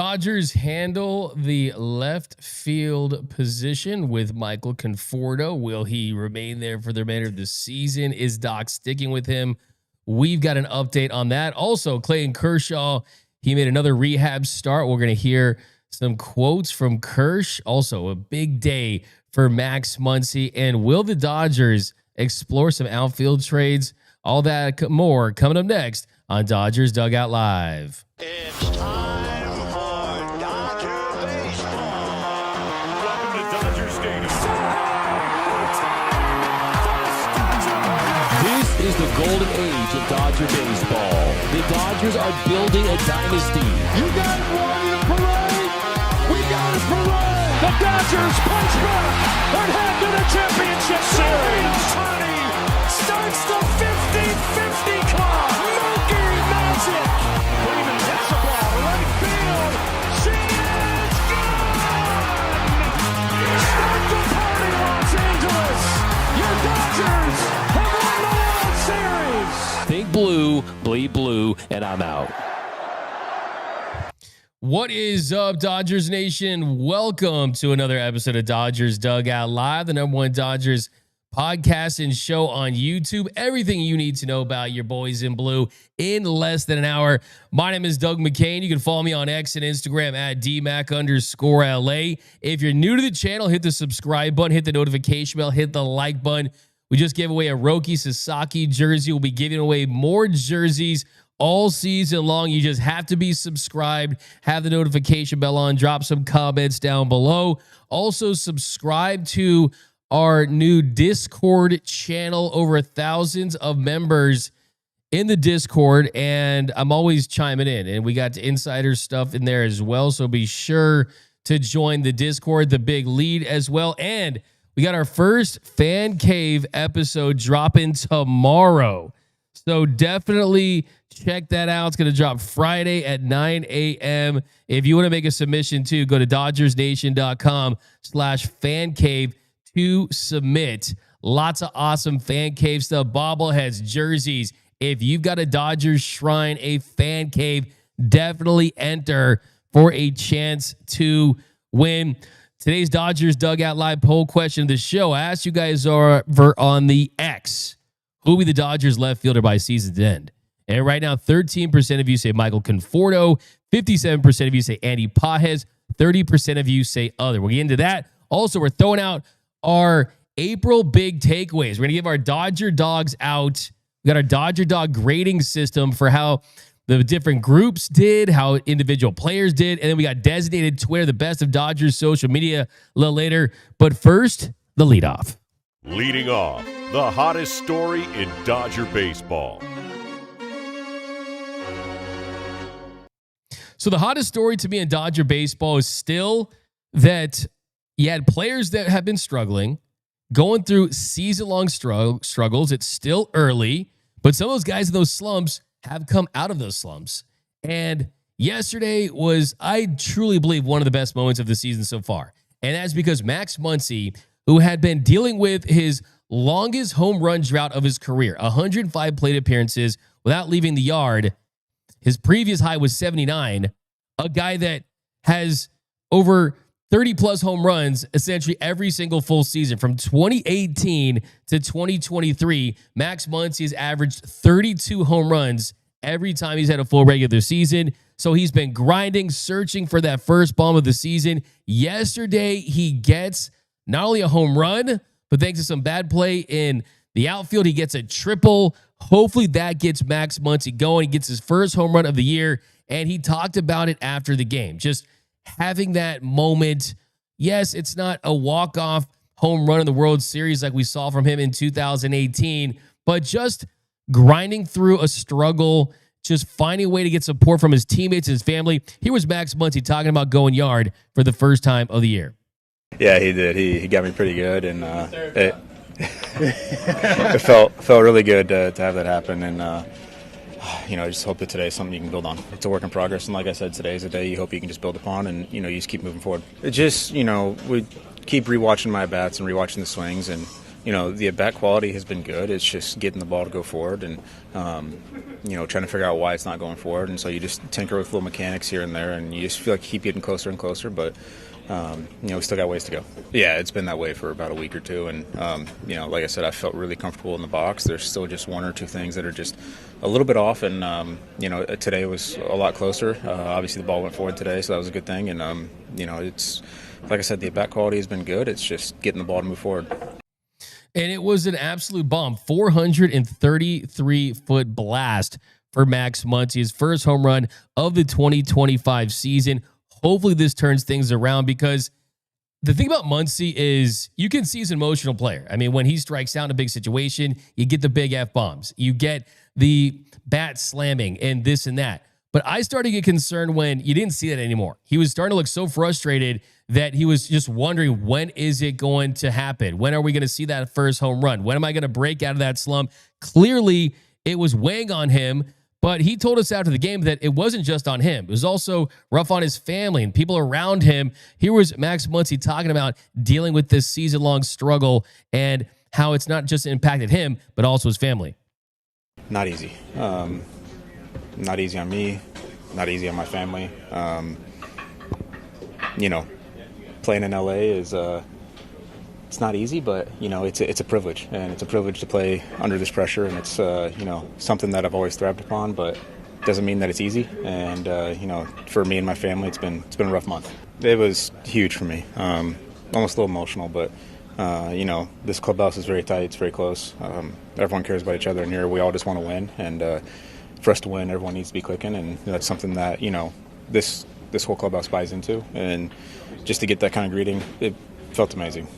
Dodgers handle the left field position with Michael Conforto. Will he remain there for the remainder of the season? Is Doc sticking with him? We've got an update on that. Also, Clayton Kershaw, he made another rehab start. We're going to hear some quotes from Kersh. Also, a big day for Max Muncy. And will the Dodgers explore some outfield trades? All that more coming up next on Dodgers Dugout Live. It's time for Dodger baseball. Welcome to Dodger Stadium. This is the golden age of Dodger baseball. The Dodgers are building a dynasty. You guys wanted a parade? We got a parade! The Dodgers punch back and head to the championship series. Tony starts the 50-50 club. Mookie Magic. Freeman hits the ball to right field. She is gone! Start the party, Los Angeles. Your Dodgers have won the World Series. Think blue, bleed blue, and I'm out. What is up, Dodgers Nation? Welcome to another episode of Dodgers Dugout Live, the #1 Dodgers podcast and show on YouTube. Everything you need to know about your boys in blue in less than an hour. My name is Doug McKain. You can follow me on X and Instagram at DMac_LA. If you're new to the channel, hit the subscribe button, hit the notification bell, hit the like button. We just gave away a Roki Sasaki jersey. We'll be giving away more jerseys all season long. You just have to be subscribed, have the notification bell on, drop some comments down below. Also, subscribe to our new Discord channel. Over thousands of members in the Discord, and I'm always chiming in, and we got insider stuff in there as well. So be sure to join the Discord, the big lead as well. And we got our first Fan Cave episode dropping tomorrow. So definitely check that out. It's going to drop Friday at 9 a.m. If you want to make a submission too, go to DodgersNation.com/fancave to submit. Lots of awesome Fan Cave stuff, bobbleheads, jerseys. If you've got a Dodgers shrine, a Fan Cave, definitely enter for a chance to win. Today's Dodgers Dugout Live poll question of the show. I asked you guys over on the X, who will be the Dodgers left fielder by season's end? And right now, 13% of you say Michael Conforto, 57% of you say Andy Pages, 30% of you say other. We'll get into that. Also, we're throwing out our April big takeaways. We're going to give our Dodger dogs out. We got our Dodger dog grading system for how the different groups did, how individual players did, and then we got designated Twitter, the best of Dodgers social media a little later. But first, the leadoff. Leading off, the hottest story in Dodger baseball. So the hottest story to me in Dodger baseball is still that you had players that have been struggling, going through season-long struggles. It's still early, but some of those guys in those slumps have come out of those slumps. And yesterday was, I truly believe, one of the best moments of the season so far. And that's because Max Muncy, who had been dealing with his longest home run drought of his career, 105 plate appearances without leaving the yard. His previous high was 79. A guy that has over 30-plus home runs essentially every single full season. From 2018 to 2023, Max Muncy has averaged 32 home runs every time he's had a full regular season. So he's been grinding, searching for that first bomb of the season. Yesterday, he gets not only a home run, but thanks to some bad play in the outfield, he gets a triple. Hopefully that gets Max Muncy going. He gets his first home run of the year, and he talked about it after the game. Just having that moment. Yes, it's not a walk-off home run in the World Series like we saw from him in 2018, but just grinding through a struggle, just finding a way to get support from his teammates and his family. Here was Max Muncy talking about going yard for the first time of the year. Yeah, he did. He got me pretty good, and it felt really good to have that happen. And I just hope that today is something you can build on. It's a work in progress, and like I said, today is a day you hope you can just build upon, and you just keep moving forward. It just we keep rewatching my bats and rewatching the swings, and the at-bat quality has been good. It's just getting the ball to go forward and, trying to figure out why it's not going forward. And so you just tinker with little mechanics here and there, and you just feel like you keep getting closer and closer. But, we still got ways to go. Yeah, it's been that way for about a week or two. And, like I said, I felt really comfortable in the box. There's still just one or two things that are just a little bit off. And, today was a lot closer. Obviously, the ball went forward today, so that was a good thing. And, it's like I said, the at-bat quality has been good. It's just getting the ball to move forward. And it was an absolute bomb. 433-foot blast for Max Muncy, his first home run of the 2025 season. Hopefully this turns things around, because the thing about Muncy is you can see he's an emotional player. I mean, when he strikes out in a big situation, you get the big F-bombs. You get the bat slamming and this and that. But I started to get concerned when you didn't see that anymore. He was starting to look so frustrated that he was just wondering, when is it going to happen? When are we going to see that first home run? When am I going to break out of that slump? Clearly, it was weighing on him, but he told us after the game that it wasn't just on him. It was also rough on his family and people around him. Here was Max Muncy talking about dealing with this season-long struggle and how it's not just impacted him, but also his family. Not easy. Not easy on me, not easy on my family. Playing in LA is it's not easy, but it's a privilege, and it's a privilege to play under this pressure, and it's something that I've always thrived upon, but it doesn't mean that it's easy. And for me and my family, it's been a rough month. It was huge for me, almost a little emotional, but this clubhouse is very tight, it's very close. Everyone cares about each other in here. We all just want to win, and for us to win, everyone needs to be clicking, and that's something that this whole clubhouse buys into. And just to get that kind of greeting, it felt amazing.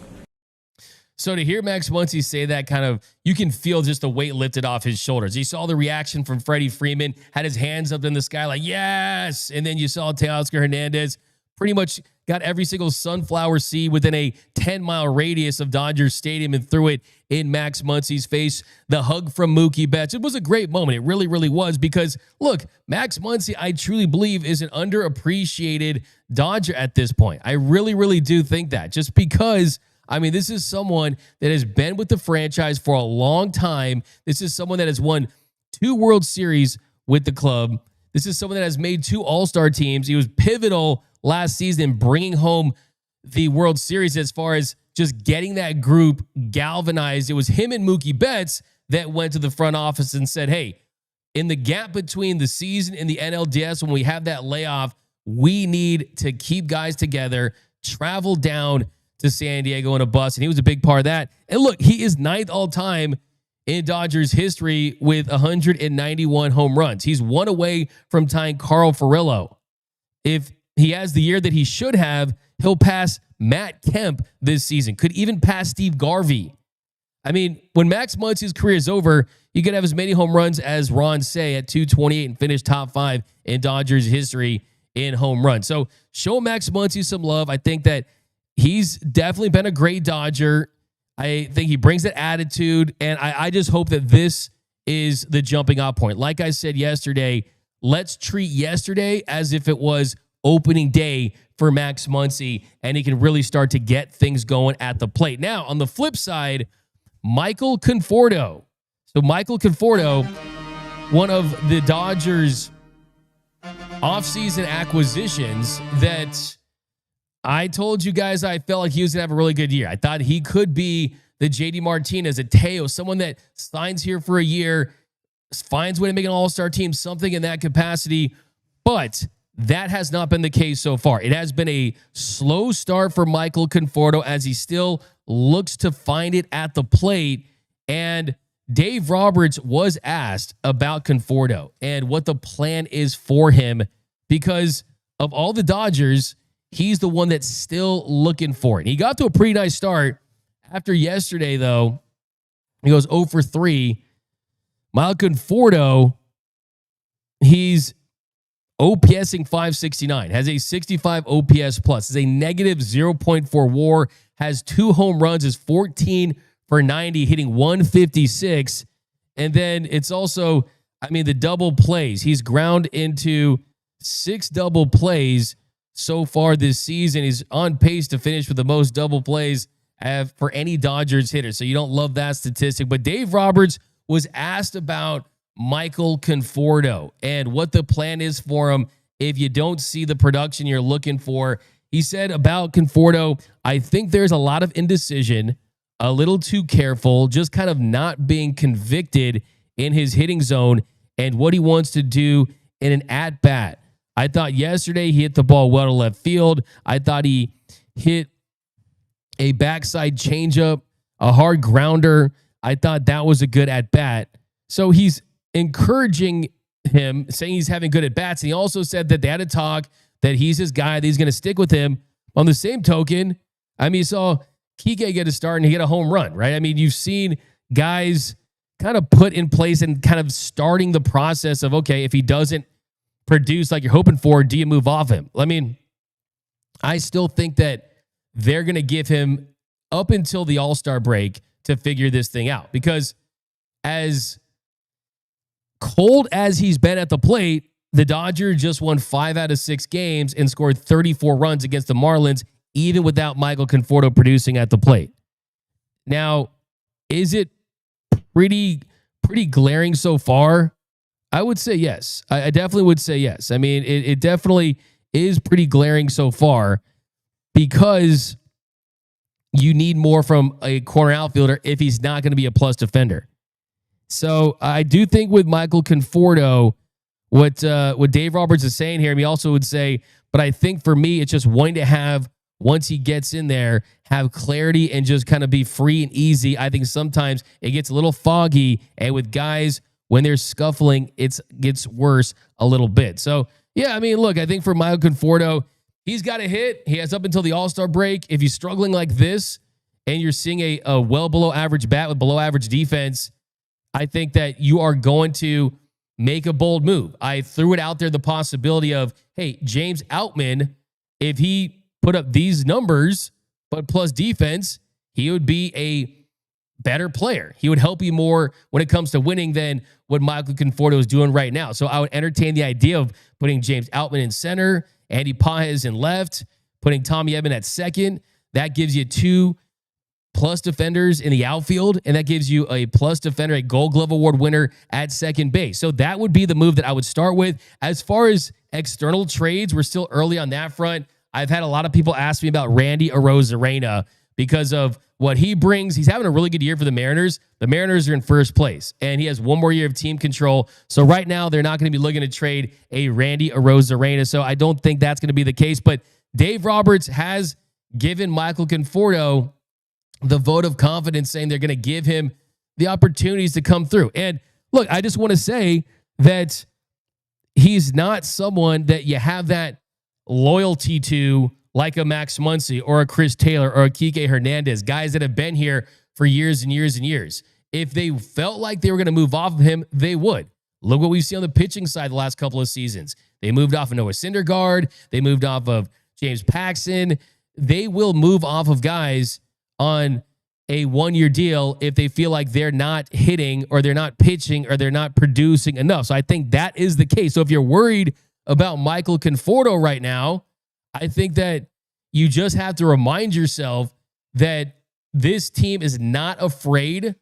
So to hear Max Muncy say that, kind of, you can feel just the weight lifted off his shoulders. You saw the reaction from Freddie Freeman, had his hands up in the sky like, yes! And then you saw Teoscar Hernandez pretty much got every single sunflower seed within a 10-mile radius of Dodgers Stadium and threw it in Max Muncy's face. The hug from Mookie Betts. It was a great moment. It really, really was, because, look, Max Muncy, I truly believe, is an underappreciated Dodger at this point. I really, really do think that, just because, I mean, this is someone that has been with the franchise for a long time. This is someone that has won 2 World Series with the club. This is someone that has made 2 All-Star teams. He was pivotal last season bringing home the World Series as far as just getting that group galvanized. It was him and Mookie Betts that went to the front office and said, hey, in the gap between the season and the NLDS, when we have that layoff, we need to keep guys together, travel down to San Diego in a bus. And he was a big part of that. And look, he is 9th all-time in Dodgers history with 191 home runs. He's 1 away from tying Carl Furillo. If he has the year that he should have, he'll pass Matt Kemp this season. Could even pass Steve Garvey. I mean, when Max Muncy's career is over, you could have as many home runs as Ron Say at 228 and finish top 5 in Dodgers history in home runs. So show Max Muncy some love. I think that he's definitely been a great Dodger. I think he brings that attitude, and I just hope that this is the jumping off point. Like I said yesterday, let's treat yesterday as if it was opening day for Max Muncy, and he can really start to get things going at the plate. Now, on the flip side, Michael Conforto. So Michael Conforto, one of the Dodgers' offseason acquisitions that I told you guys I felt like he was going to have a really good year. I thought he could be the JD Martinez, a Teo, someone that signs here for a year, finds a way to make an all-star team, something in that capacity. But that has not been the case so far. It has been a slow start for Michael Conforto as he still looks to find it at the plate. And Dave Roberts was asked about Conforto and what the plan is for him, because of all the Dodgers, he's the one that's still looking for it. He got to a pretty nice start. After yesterday, though, he goes 0 for 3. Michael Conforto, he's OPSing 569, has a 65 OPS plus, is a negative 0.4 WAR, has 2 home runs, is 14 for 90, hitting 156. And then it's also, I mean, the double plays. He's ground into 6 double plays so far this season. He's on pace to finish with the most double plays for any Dodgers hitter. So you don't love that statistic. But Dave Roberts was asked about Michael Conforto and what the plan is for him if you don't see the production you're looking for. He said about Conforto, I think there's a lot of indecision, a little too careful, just kind of not being convicted in his hitting zone and what he wants to do in an at-bat. I thought yesterday he hit the ball well to left field. I thought he hit a backside changeup, a hard grounder. I thought that was a good at-bat. So he's encouraging him, saying he's having good at-bats. And he also said that they had a talk, that he's his guy, that he's going to stick with him. On the same token, I mean, you saw Kike get a start and he hit a home run, right? I mean, you've seen guys kind of put in place and kind of starting the process of, okay, if he doesn't produce like you're hoping for, do you move off him? I mean, I still think that they're going to give him up until the All-Star break to figure this thing out, because as cold as he's been at the plate, the Dodgers just won 5 out of 6 games and scored 34 runs against the Marlins, even without Michael Conforto producing at the plate. Now, is it pretty glaring so far? I would say yes. I definitely would say yes. I mean, it definitely is pretty glaring so far, because you need more from a corner outfielder if he's not going to be a plus defender. So I do think with Michael Conforto, what Dave Roberts is saying here, he also would say, but I think for me, it's just wanting to have, once he gets in there, have clarity and just kind of be free and easy. I think sometimes it gets a little foggy, and with guys, when they're scuffling, it gets worse a little bit. So, yeah, I mean, look, I think for Michael Conforto, he's got a hit. He has up until the All-Star break. If he's struggling like this and you're seeing a well below average bat with below average defense, I think that you are going to make a bold move. I threw it out there, the possibility of, hey, James Outman, if he put up these numbers, but plus defense, he would be a better player. He would help you more when it comes to winning than what Michael Conforto is doing right now. So I would entertain the idea of putting James Outman in center, Andy Pages in left, putting Tommy Edman at second. That gives you 2 plus defenders in the outfield, and that gives you a plus defender, a Gold Glove Award winner at second base. So that would be the move that I would start with. As far as external trades, we're still early on that front. I've had a lot of people ask me about Randy Arozarena because of what he brings. He's having a really good year for the Mariners. The Mariners are in first place, and he has one more year of team control. So right now, they're not going to be looking to trade a Randy Arozarena. So I don't think that's going to be the case. But Dave Roberts has given Michael Conforto the vote of confidence, saying they're going to give him the opportunities to come through. And look, I just want to say that he's not someone that you have that loyalty to, like a Max Muncy or a Chris Taylor or a Kike Hernandez, guys that have been here for years and years and years. If they felt like they were going to move off of him, they would. Look what we've seen on the pitching side the last couple of seasons. They moved off of Noah Syndergaard. They moved off of James Paxton. They will move off of guys on a one-year deal if they feel like they're not hitting or they're not pitching or they're not producing enough. So I think that is the case. So if you're worried about Michael Conforto right now, I think that you just have to remind yourself that this team is not afraid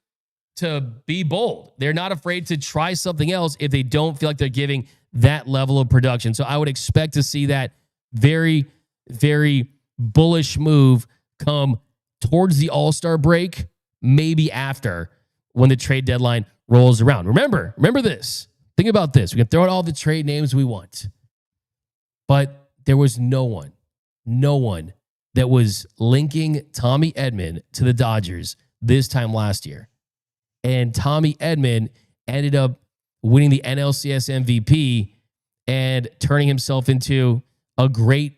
to be bold. They're not afraid to try something else if they don't feel like they're giving that level of production. So I would expect to see that very, very bullish move come towards the All-Star break, maybe after, when the trade deadline rolls around. Remember this. Think about this. We can throw out all the trade names we want, but there was no one that was linking Tommy Edman to the Dodgers this time last year. And Tommy Edman ended up winning the NLCS MVP and turning himself into a great,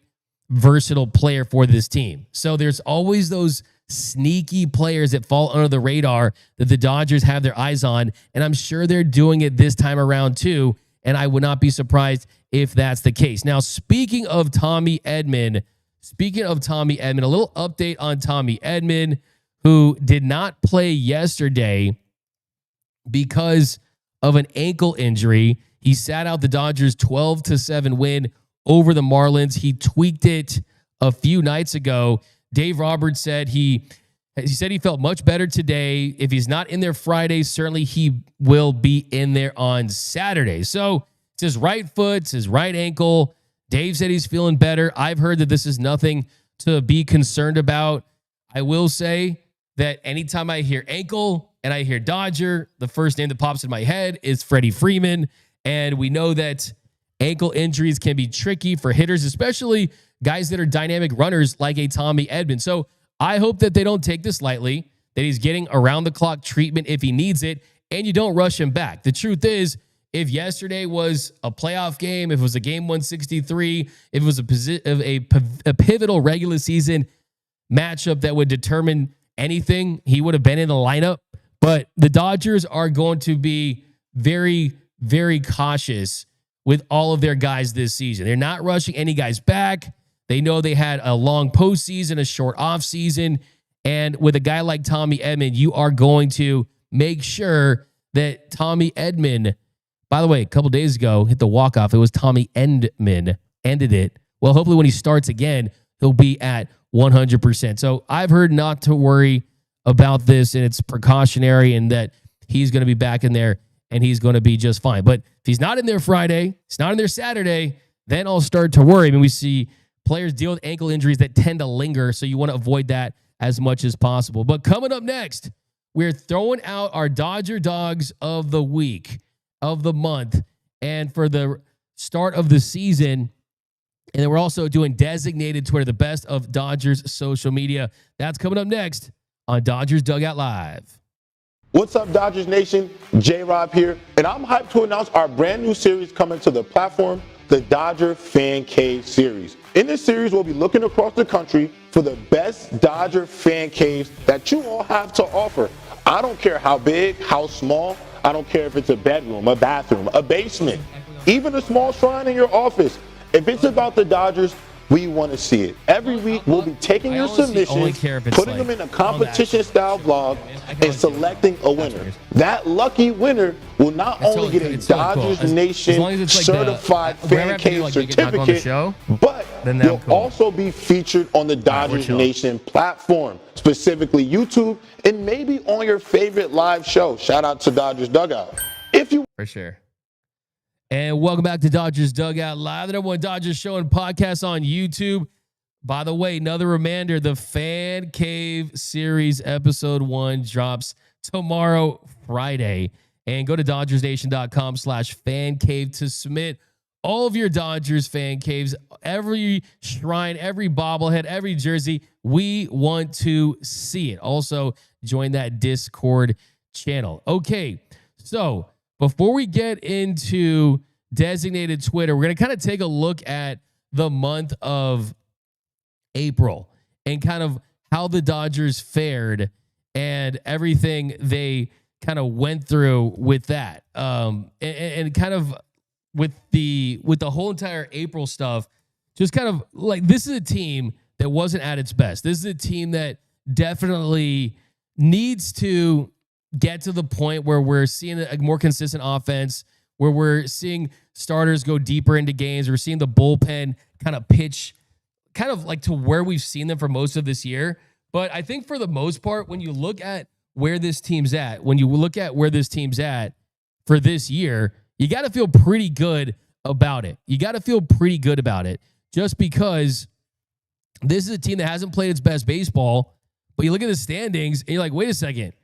versatile player for this team. So there's always those sneaky players that fall under the radar that the Dodgers have their eyes on, and I'm sure they're doing it this time around too, and I would not be surprised if that's the case. Now, speaking of Tommy Edman, a little update on Tommy Edman, who did not play yesterday because of an ankle injury. He sat out the Dodgers' 12-7 win over the Marlins. He tweaked it a few nights ago. Dave Roberts said he He said he felt much better today. If he's not in there Friday, certainly he will be in there on Saturday. So it's his right foot, it's his right ankle. Dave said he's feeling better. I've heard that this is nothing to be concerned about. I will say that anytime I hear ankle and I hear Dodger, the first name that pops in my head is Freddie Freeman. And we know that ankle injuries can be tricky for hitters, especially guys that are dynamic runners like a Tommy Edman. So I hope that they don't take this lightly, that he's getting around-the-clock treatment if he needs it, and you don't rush him back. The truth is, if yesterday was a playoff game, if it was a game 163, if it was a pivotal regular season matchup that would determine anything, he would have been in the lineup. But the Dodgers are going to be very, very cautious with all of their guys this season. They're not rushing any guys back. They know they had a long postseason, a short offseason. And with a guy like Tommy Edman, you are going to make sure that Tommy Edman, by the way, a couple days ago, hit the walk-off. It was Tommy Edman, ended it. Well, hopefully when he starts again, he'll be at 100%. So I've heard not to worry about this, and it's precautionary, and that he's going to be back in there, and he's going to be just fine. But if he's not in there Friday, he's not in there Saturday, then I'll start to worry. I mean, we see players deal with ankle injuries that tend to linger, so you want to avoid that as much as possible. But coming up next, we're throwing out our Dodger Dogs of the week, of the month, and for the start of the season. And then we're also doing designated Twitter, the best of Dodgers social media. That's coming up next on Dodgers Dugout Live. What's up, Dodgers Nation? J-Rob here, and I'm hyped to announce our brand new series coming to the platform, the Dodger Fan Cave Series. In this series, we'll be looking across the country for the best Dodger fan caves that you all have to offer. I don't care how big, how small. I don't care if it's a bedroom, a bathroom, a basement, even a small shrine in your office. If it's about the Dodgers, we want to see it. Every week, we'll be taking your submissions, putting them in a competition-style vlog, and selecting a winner. That lucky winner will not only get a Dodgers Nation certified fan cave certificate, but will also be featured on the Dodgers Nation platform, specifically YouTube, and maybe on your favorite live show. Shout out to Dodgers Dugout. For sure. And welcome back to Dodgers Dugout Live, the #1 Dodgers show and podcast on YouTube. By the way, another reminder, the Fan Cave Series Episode 1 drops tomorrow, Friday. And go to DodgersNation.com/fancave to submit all of your Dodgers fan caves, every shrine, every bobblehead, every jersey. We want to see it. Also, join that Discord channel. Okay, so before we get into designated Twitter, we're going to kind of take a look at the month of April and kind of how the Dodgers fared and everything they kind of went through with that. And kind of with the whole entire April stuff, just kind of like, this is a team that wasn't at its best. This is a team that definitely needs to get to the point where we're seeing a more consistent offense, where we're seeing starters go deeper into games. We're seeing the bullpen kind of pitch kind of like to where we've seen them for most of this year. But I think for the most part, when you look at where this team's at, for this year, you got to feel pretty good about it. Just because this is a team that hasn't played its best baseball, but you look at the standings and you're like, wait a second,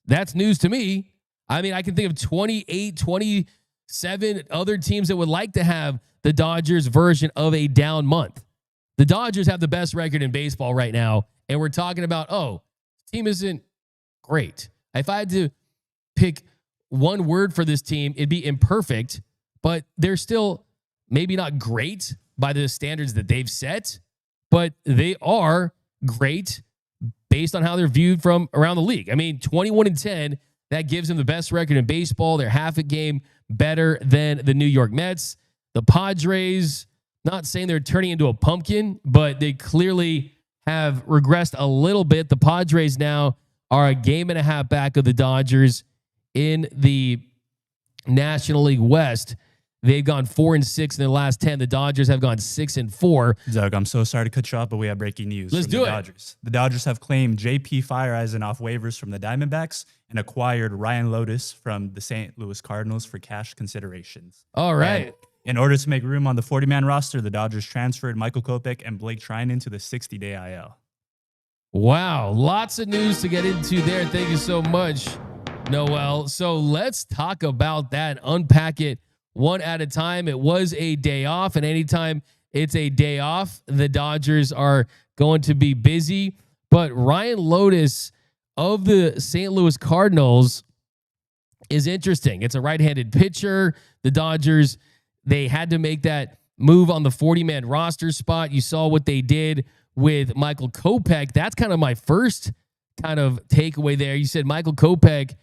that's news to me. I mean, I can think of 28, 27 other teams that would like to have the Dodgers version of a down month. The Dodgers have the best record in baseball right now, and we're talking about, oh, this team isn't great. If I had to pick one word for this team, it'd be imperfect, but they're still maybe not great by the standards that they've set, but they are great based on how they're viewed from around the league. I mean, 21-10, that gives them the best record in baseball. They're half a game better than the New York Mets. The Padres, not saying they're turning into a pumpkin, but they clearly have regressed a little bit. The Padres now are a game and a half back of the Dodgers in the National League West. They've gone 4-6 in the last 10. The Dodgers have gone 6-4. Doug, I'm so sorry to cut you off, but we have breaking news. Let's from do the it. Dodgers. The Dodgers have claimed J.P. Feyereisen off waivers from the Diamondbacks and acquired Ryan Loutos from the St. Louis Cardinals for cash considerations. All right. And in order to make room on the 40-man roster, the Dodgers transferred Michael Kopech and Blake Treinen to the 60-day IL. Wow. Lots of news to get into there. Thank you so much, Noel. So let's talk about that. Unpack it one at a time. It was a day off, and anytime it's a day off, the Dodgers are going to be busy. But Ryan Loutos of the St. Louis Cardinals is interesting. It's a right-handed pitcher. The Dodgers, they had to make that move on the 40-man roster spot. You saw what they did with Michael Kopech. That's kind of my first kind of takeaway there. You said Michael Kopech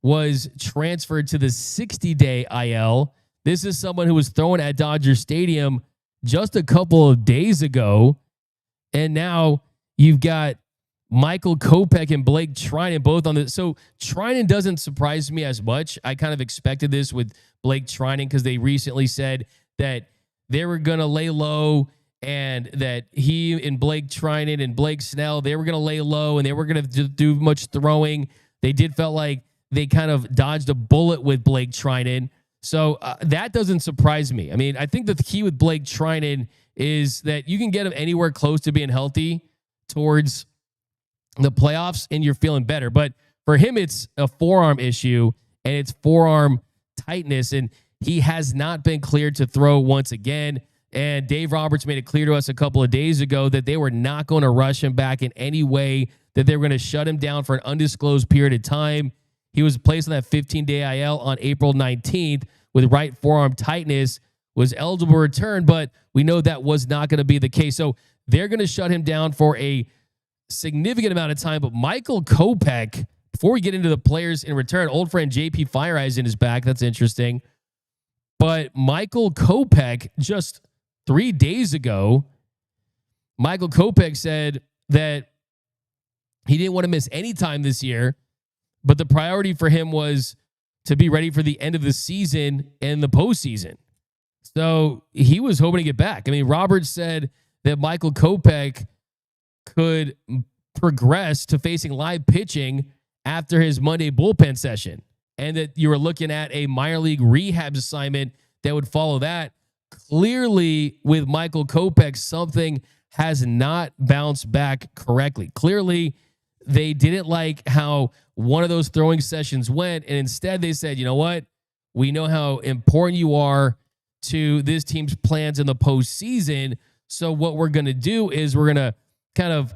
was transferred to the 60-day IL. This is someone who was thrown at Dodger Stadium just a couple of days ago. And now you've got Michael Kopech and Blake Treinen both on the. So Treinen doesn't surprise me as much. I kind of expected this with Blake Treinen because they recently said that they were going to lay low and that he and Blake Treinen and Blake Snell, they were going to lay low and they were going to do much throwing. They did felt like they kind of dodged a bullet with Blake Treinen. So that doesn't surprise me. I mean, I think the key with Blake Treinen is that you can get him anywhere close to being healthy towards the playoffs and you're feeling better. But for him, it's a forearm issue and it's forearm tightness. And he has not been cleared to throw once again. And Dave Roberts made it clear to us a couple of days ago that they were not going to rush him back in any way, that they were going to shut him down for an undisclosed period of time. He was placed on that 15-day IL on April 19th with right forearm tightness, was eligible to return, but we know that was not going to be the case. So they're going to shut him down for a significant amount of time. But Michael Kopech, before we get into the players in return, old friend J.P. Feyereisen is back. That's interesting. But Michael Kopech, just 3 days ago, Michael Kopech said that he didn't want to miss any time this year, but the priority for him was to be ready for the end of the season and the postseason. So he was hoping to get back. I mean, Roberts said that Michael Kopech could progress to facing live pitching after his Monday bullpen session, and that you were looking at a minor league rehab assignment that would follow that. Clearly, with Michael Kopech, something has not bounced back correctly. Clearly, they didn't like how one of those throwing sessions went, and instead they said, you know what? We know how important you are to this team's plans in the postseason, so what we're going to do is we're going to kind of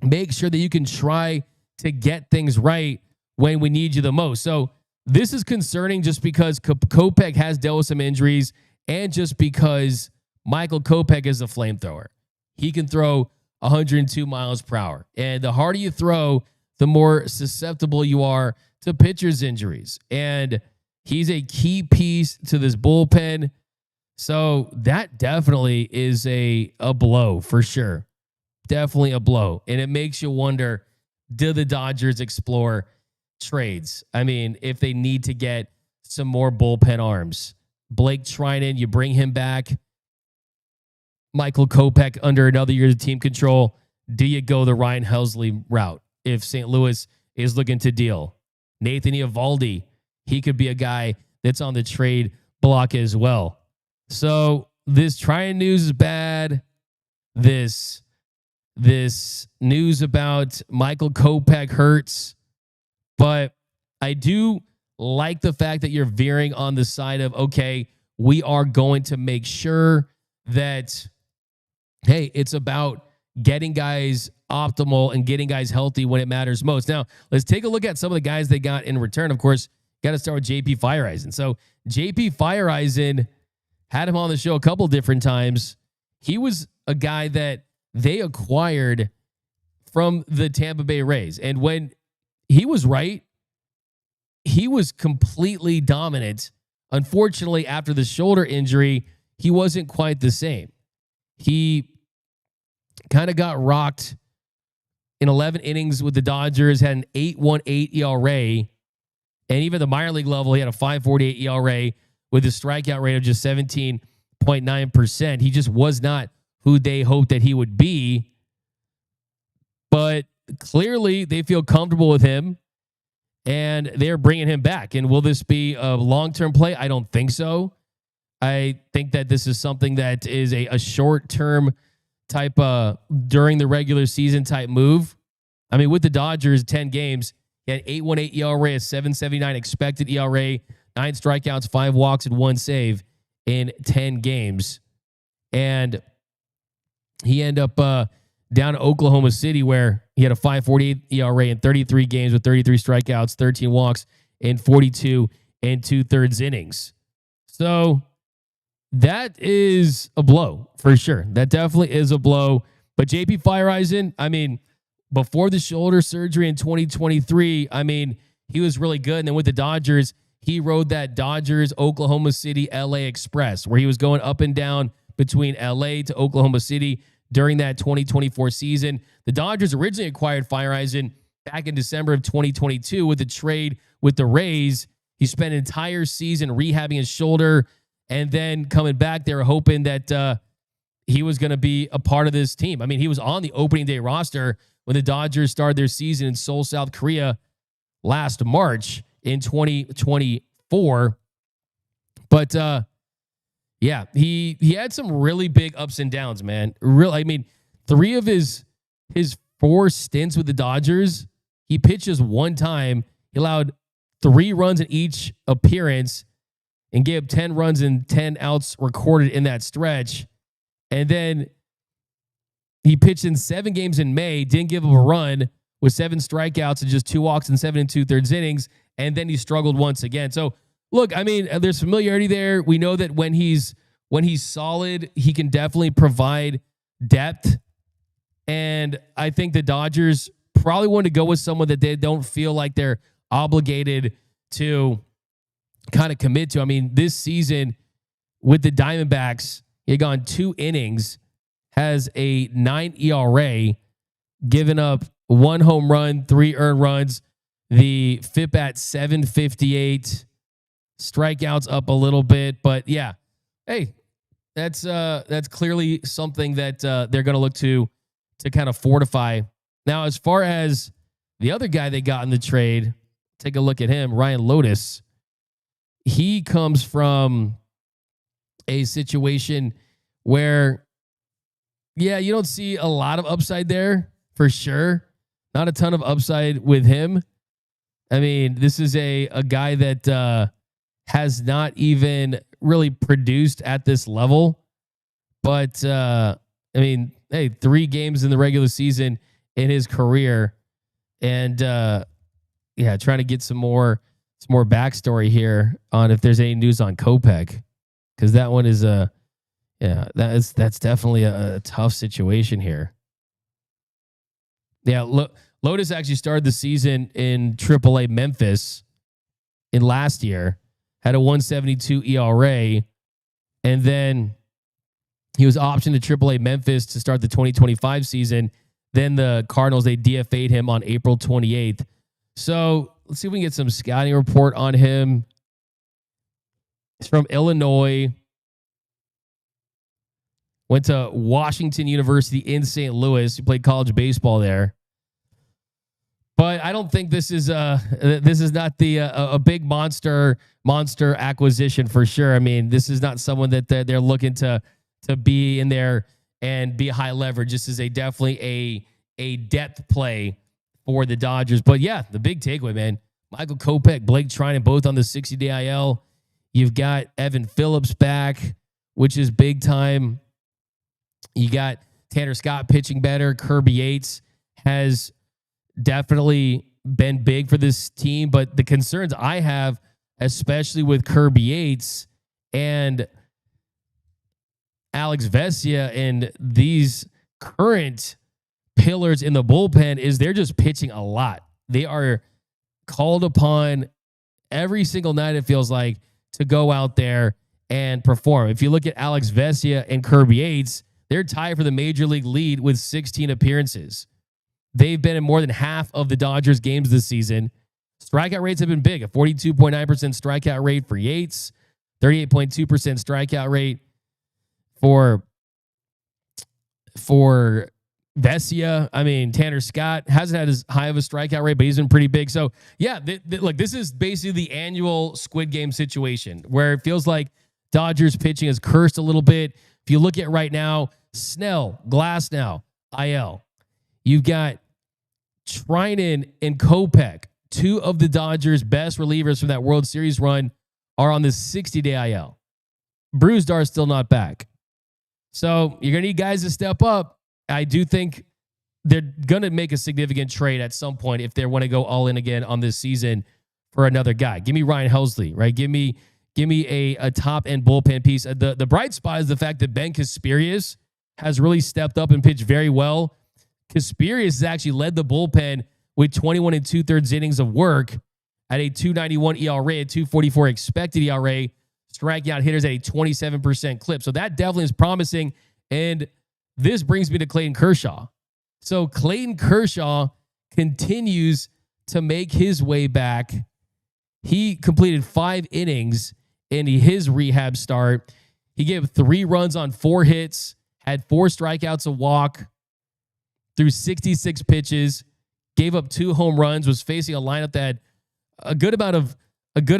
make sure that you can try to get things right when we need you the most. So this is concerning just because Kopech has dealt with some injuries and just because Michael Kopech is a flamethrower. He can throw 102 miles per hour. And the harder you throw, the more susceptible you are to pitchers' injuries. And he's a key piece to this bullpen. So that definitely is a blow for sure. Definitely a blow. And it makes you wonder, do the Dodgers explore trades? I mean, if they need to get some more bullpen arms. Blake Treinen, you bring him back. Michael Kopech under another year of team control. Do you go the Ryan Helsley route if St. Louis is looking to deal? Nathan Eovaldi, he could be a guy that's on the trade block as well. So this Treinen news is bad. This news about Michael Kopech hurts. But I do like the fact that you're veering on the side of, okay, we are going to make sure that, hey, it's about getting guys optimal and getting guys healthy when it matters most. Now, let's take a look at some of the guys they got in return. Of course, got to start with J.P. Feyereisen. So J.P. Feyereisen, had him on the show a couple different times. He was a guy that they acquired from the Tampa Bay Rays. And when he was right, he was completely dominant. Unfortunately, after the shoulder injury, he wasn't quite the same. He kind of got rocked in 11 innings with the Dodgers, had an 8.18 ERA, and even the minor league level, he had a 5.48 ERA with a strikeout rate of just 17.9%. He just was not who they hoped that he would be. But clearly they feel comfortable with him and they're bringing him back. And will this be a long-term play? I don't think so. I think that this is something that is a short-term type during the regular season type move. I mean, with the Dodgers, 10 games, he had 8.18 ERA, a 7.79 expected ERA, 9 strikeouts, 5 walks, and 1 save in 10 games. And he ended up down to Oklahoma City, where he had a 5.48 ERA in 33 games with 33 strikeouts, 13 walks, and 42 2/3 innings. So that is a blow for sure. That definitely is a blow. But JP Feyereisen, I mean, before the shoulder surgery in 2023, I mean, he was really good. And then with the Dodgers, he rode that Dodgers, Oklahoma City, LA Express, where he was going up and down between LA to Oklahoma City during that 2024 season. The Dodgers originally acquired Feyereisen back in December of 2022 with a trade with the Rays. He spent an entire season rehabbing his shoulder, and then coming back, they were hoping that he was going to be a part of this team. I mean, he was on the opening day roster when the Dodgers started their season in Seoul, South Korea last March in 2024. But yeah, he had some really big ups and downs, man. I mean, 3 of his 4 stints with the Dodgers, he pitches 1 time. He allowed 3 runs in each appearance and gave 10 runs and 10 outs recorded in that stretch. And then he pitched in 7 games in May, didn't give up a run with 7 strikeouts and just 2 walks in 7 2/3 innings. And then he struggled once again. So look, I mean, there's familiarity there. We know that when he's solid, he can definitely provide depth. And I think the Dodgers probably want to go with someone that they don't feel like they're obligated to kind of commit to. I mean, this season with the Diamondbacks, he had gone 2 innings, has a 9 ERA, given up 1 home run, 3 earned runs, the FIP at 758, strikeouts up a little bit. But yeah, hey, that's clearly something that they're going to look to kind of fortify. Now, as far as the other guy they got in the trade, take a look at him, Ryan Loutos. He comes from a situation where, yeah, you don't see a lot of upside there for sure. Not a ton of upside with him. I mean, this is a guy that has not even really produced at this level. But, I mean, hey, 3 games in the regular season in his career. And, yeah, trying to get some more backstory here on if there's any news on Kopech, because that one is that's definitely a tough situation here. Yeah, Loutos actually started the season in AAA Memphis in last year, had a 1.72 ERA, and then he was optioned to AAA Memphis to start the 2025 season. Then the Cardinals, they DFA'd him on April 28th. So let's see if we can get some scouting report on him. He's from Illinois. Went to Washington University in St. Louis. He played college baseball there. But I don't think this is not a big monster acquisition for sure. I mean, this is not someone that they're looking to be in there and be high leverage. This is definitely a depth play for the Dodgers. But yeah, the big takeaway, man, Michael Kopech, Blake Treinen, both on the 60-day IL. You've got Evan Phillips back, which is big time. You got Tanner Scott pitching better. Kirby Yates has definitely been big for this team. But the concerns I have, especially with Kirby Yates and Alex Vesia and these current pillars in the bullpen, is they're just pitching a lot. They are called upon every single night, it feels like, to go out there and perform. If you look at Alex Vesia and Kirby Yates, they're tied for the major league lead with 16 appearances. They've been in more than half of the Dodgers games this season. Strikeout rates have been big. A 42.9% strikeout rate for Yates, 38.2% strikeout rate for Vesia. I mean, Tanner Scott hasn't had as high of a strikeout rate, but he's been pretty big. So, yeah, look, this is basically the annual Squid Game situation where it feels like Dodgers pitching has cursed a little bit. If you look at right now, Snell, Glasnow, IL. You've got Treinen and Kopech, two of the Dodgers' best relievers from that World Series run, are on the 60-day IL. Brusdar still not back. So you're going to need guys to step up. I do think they're going to make a significant trade at some point if they want to go all in again on this season for another guy. Give me Ryan Helsley, right? Give me a top-end bullpen piece. The bright spot is the fact that Ben Kasperius has really stepped up and pitched very well. Kasperius has actually led the bullpen with 21 2/3 innings of work at a 2.91 ERA, a 2.44 expected ERA, striking out hitters at a 27% clip. So that definitely is promising. And this brings me to Clayton Kershaw. So Clayton Kershaw continues to make his way back. He completed 5 innings in his rehab start. He gave 3 runs on 4 hits, had 4 strikeouts, a walk, threw 66 pitches, gave up 2 home runs, was facing a lineup that had a good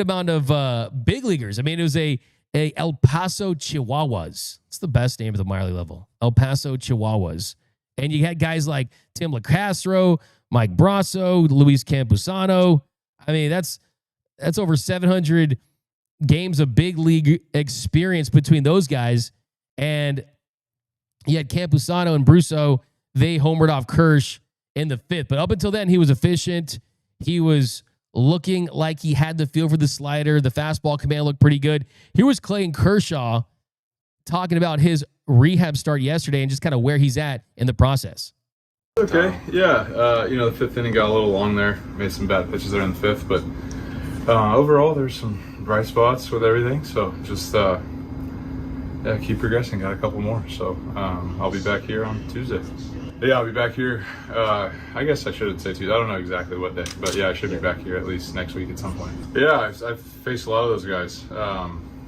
amount of big leaguers. I mean, it was a El Paso Chihuahuas. It's the best name at the minor league level. El Paso Chihuahuas. And you had guys like Tim LaCastro, Mike Brasso, Luis Campusano. I mean, that's over 700 games of big league experience between those guys. And you had Campusano and Brasso. They homered off Kersh in the 5th. But up until then, he was efficient. He was looking like he had the feel for the slider. The fastball command looked pretty good. Here was Clayton Kershaw talking about his rehab start yesterday and just kind of where he's at in the process. Okay, yeah. The 5th inning got a little long there. Made some bad pitches there in the 5th. But overall, there's some bright spots with everything. So just keep progressing. Got a couple more. So I'll be back here on Tuesday. Yeah, I'll be back here. I guess I shouldn't say Tuesday. I don't know exactly what day, but yeah, I should be back here at least next week at some point. Yeah, I've faced a lot of those guys.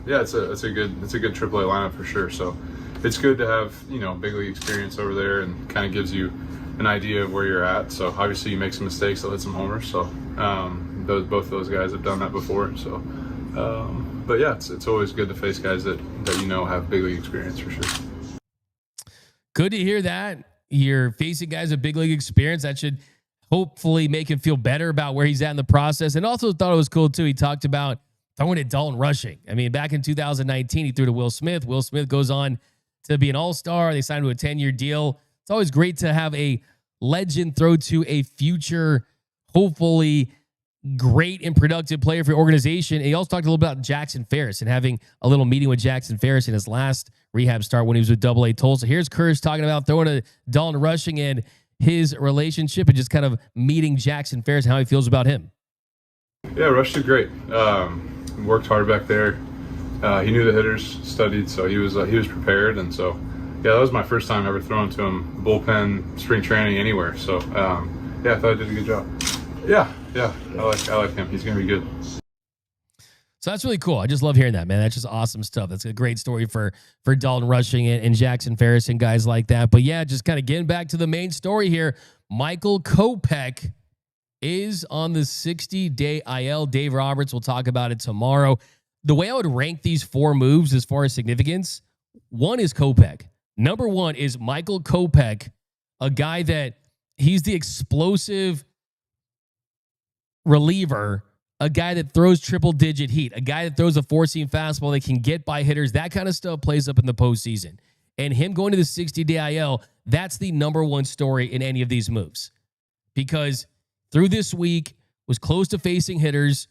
It's a good AAA lineup for sure. So it's good to have big league experience over there and kind of gives you an idea of where you're at. So obviously you make some mistakes, they'll hit some homers. So both those guys have done that before. So but yeah, it's always good to face guys that have big league experience for sure. Good to hear that. You're facing guys with big league experience. That should hopefully make him feel better about where he's at in the process. And also thought it was cool, too. He talked about throwing at Dalton Rushing. I mean, back in 2019, he threw to Will Smith. Will Smith goes on to be an all-star. They signed him to a 10-year deal. It's always great to have a legend throw to a future, hopefully great and productive player for your organization. And he also talked a little bit about Jackson Ferris and having a little meeting with Jackson Ferris in his last rehab start when he was with AA Tulsa. Here's Kersh talking about throwing a Dalton Rushing and his relationship and just kind of meeting Jackson Ferris and how he feels about him. Yeah, Rush did great. Worked hard back there. He knew the hitters, studied, so he was prepared. And so, yeah, that was my first time ever throwing to him, bullpen, spring training, anywhere. So, I thought I did a good job. Yeah, I like him. He's going to be good. So that's really cool. I just love hearing that, man. That's just awesome stuff. That's a great story for Dalton Rushing and Jackson Ferris and guys like that. But yeah, just kind of getting back to the main story here. Michael Kopech is on the 60-day IL. Dave Roberts will talk about it tomorrow. The way I would rank these 4 moves as far as significance, 1 is Kopech. Number 1 is Michael Kopech, a guy that he's the explosive reliever, a guy that throws triple-digit heat, a guy that throws a 4-seam fastball that can get by hitters. That kind of stuff plays up in the postseason. And him going to the 60-day IL, that's the number 1 story in any of these moves. Because through this week, was close to facing hitters.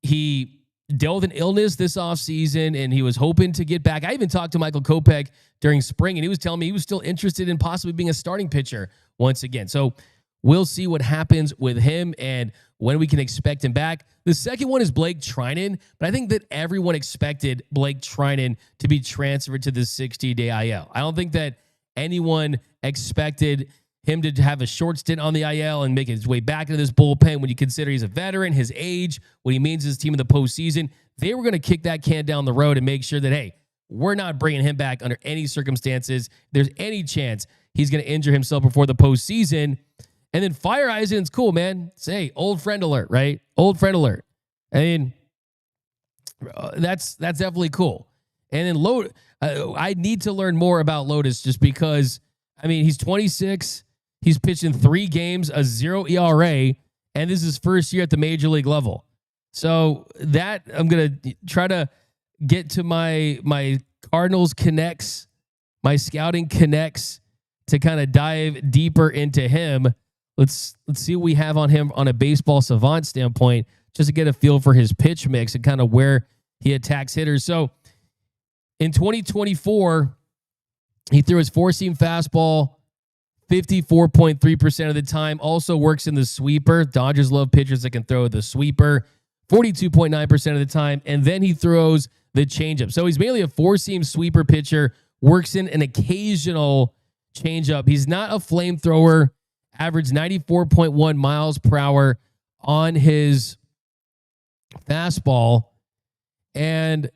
He dealt with an illness this offseason, and he was hoping to get back. I even talked to Michael Kopech during spring, and he was telling me he was still interested in possibly being a starting pitcher once again. So we'll see what happens with him and when we can expect him back. The second one is Blake Treinen, but I think that everyone expected Blake Treinen to be transferred to the 60-day IL. I don't think that anyone expected him to have a short stint on the IL and make his way back into this bullpen when you consider he's a veteran, his age, what he means to his team in the postseason. they were going to kick that can down the road and make sure that, hey, we're not bringing him back under any circumstances. There's any chance he's going to injure himself before the postseason. And then Feyereisen's cool, man. Say, old friend alert, right? Old friend alert. I mean, that's definitely cool. And then I need to learn more about Loutos just because, I mean, he's 26. He's pitched in 3 games, a 0 ERA, and this is his first year at the major league level. So that I'm going to try to get to my Cardinals connects, my scouting connects to kind of dive deeper into him. Let's see what we have on him on a baseball savant standpoint, just to get a feel for his pitch mix and kind of where he attacks hitters. So in 2024, he threw his 4-seam fastball 54.3% of the time. Also works in the sweeper. Dodgers love pitchers that can throw the sweeper 42.9% of the time. And then he throws the changeup. So he's mainly a 4-seam sweeper pitcher, works in an occasional changeup. He's not a flamethrower. Averaged 94.1 miles per hour on his fastball. And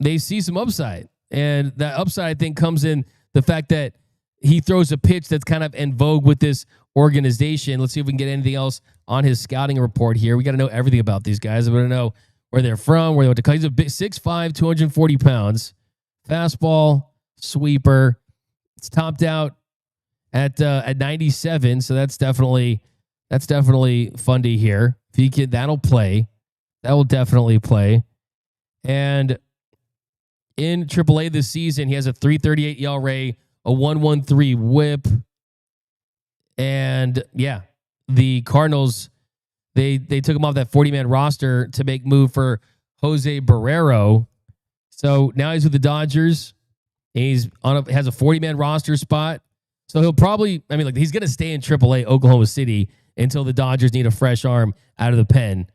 they see some upside. And that upside, I think, comes in the fact that he throws a pitch that's kind of in vogue with this organization. Let's see if we can get anything else on his scouting report here. We got to know everything about these guys. We want to know where they're from, where they went to college. He's a big 6'5", 240 pounds. Fastball, sweeper. It's topped out at 97, so that's definitely fun to hear. If he can, that'll play. That will definitely play. And in AAA this season, he has a 3.38 ERA, a 1.13 WHIP, and yeah, the Cardinals they took him off that 40-man roster to make move for Jose Barrero. So now he's with the Dodgers. And he's has a 40-man roster spot. So he'll probably, he's going to stay in AAA Oklahoma City until the Dodgers need a fresh arm out of the pen.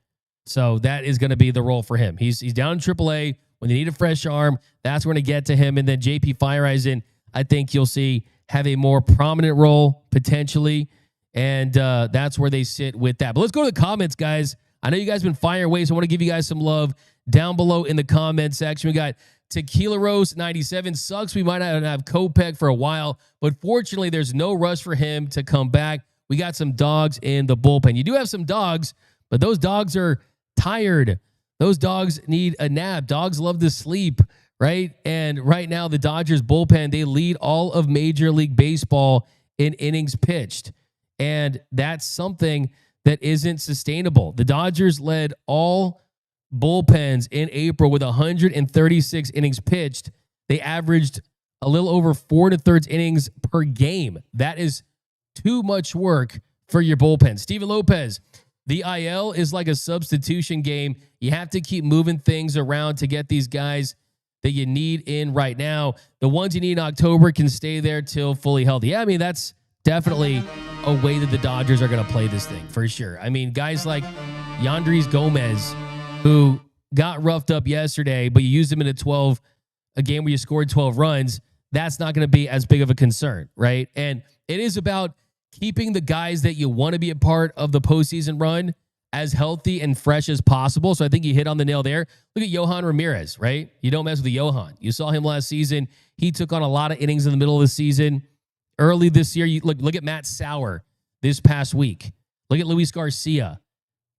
So that is going to be the role for him. He's down in AAA. When they need a fresh arm, that's when to get to him. And then JP Feyereisen, I think you'll see have a more prominent role potentially. And that's where they sit with that. But let's go to the comments, guys. I know you guys have been firing away, so I want to give you guys some love down below in the comment section. We got Tequila Rose 97. Sucks we might not have Kopech for a while, but fortunately there's no rush for him to come back. We got some dogs in the bullpen. You do have some dogs, but those dogs are tired. Those dogs need a nap. Dogs love to sleep, right? And right now the Dodgers bullpen, they lead all of Major League Baseball in innings pitched. And that's something that isn't sustainable. The Dodgers led all bullpens in April with 136 innings pitched. They averaged a little over 4 1/3 innings per game. That is too much work for your bullpen. Steven Lopez, the IL is like a substitution game. You have to keep moving things around to get these guys that you need in right now. The ones you need in October can stay there till fully healthy. Yeah, that's definitely a way that the Dodgers are going to play this thing for sure. Guys like Yandres Gomez, who got roughed up yesterday, but you used him in a game where you scored 12 runs, that's not going to be as big of a concern, right? And it is about keeping the guys that you want to be a part of the postseason run as healthy and fresh as possible. So I think you hit on the nail there. Look at Yohan Ramirez, right? You don't mess with the Yohan. You saw him last season. He took on a lot of innings in the middle of the season. Early this year, you look at Matt Sauer this past week. Look at Luis Garcia.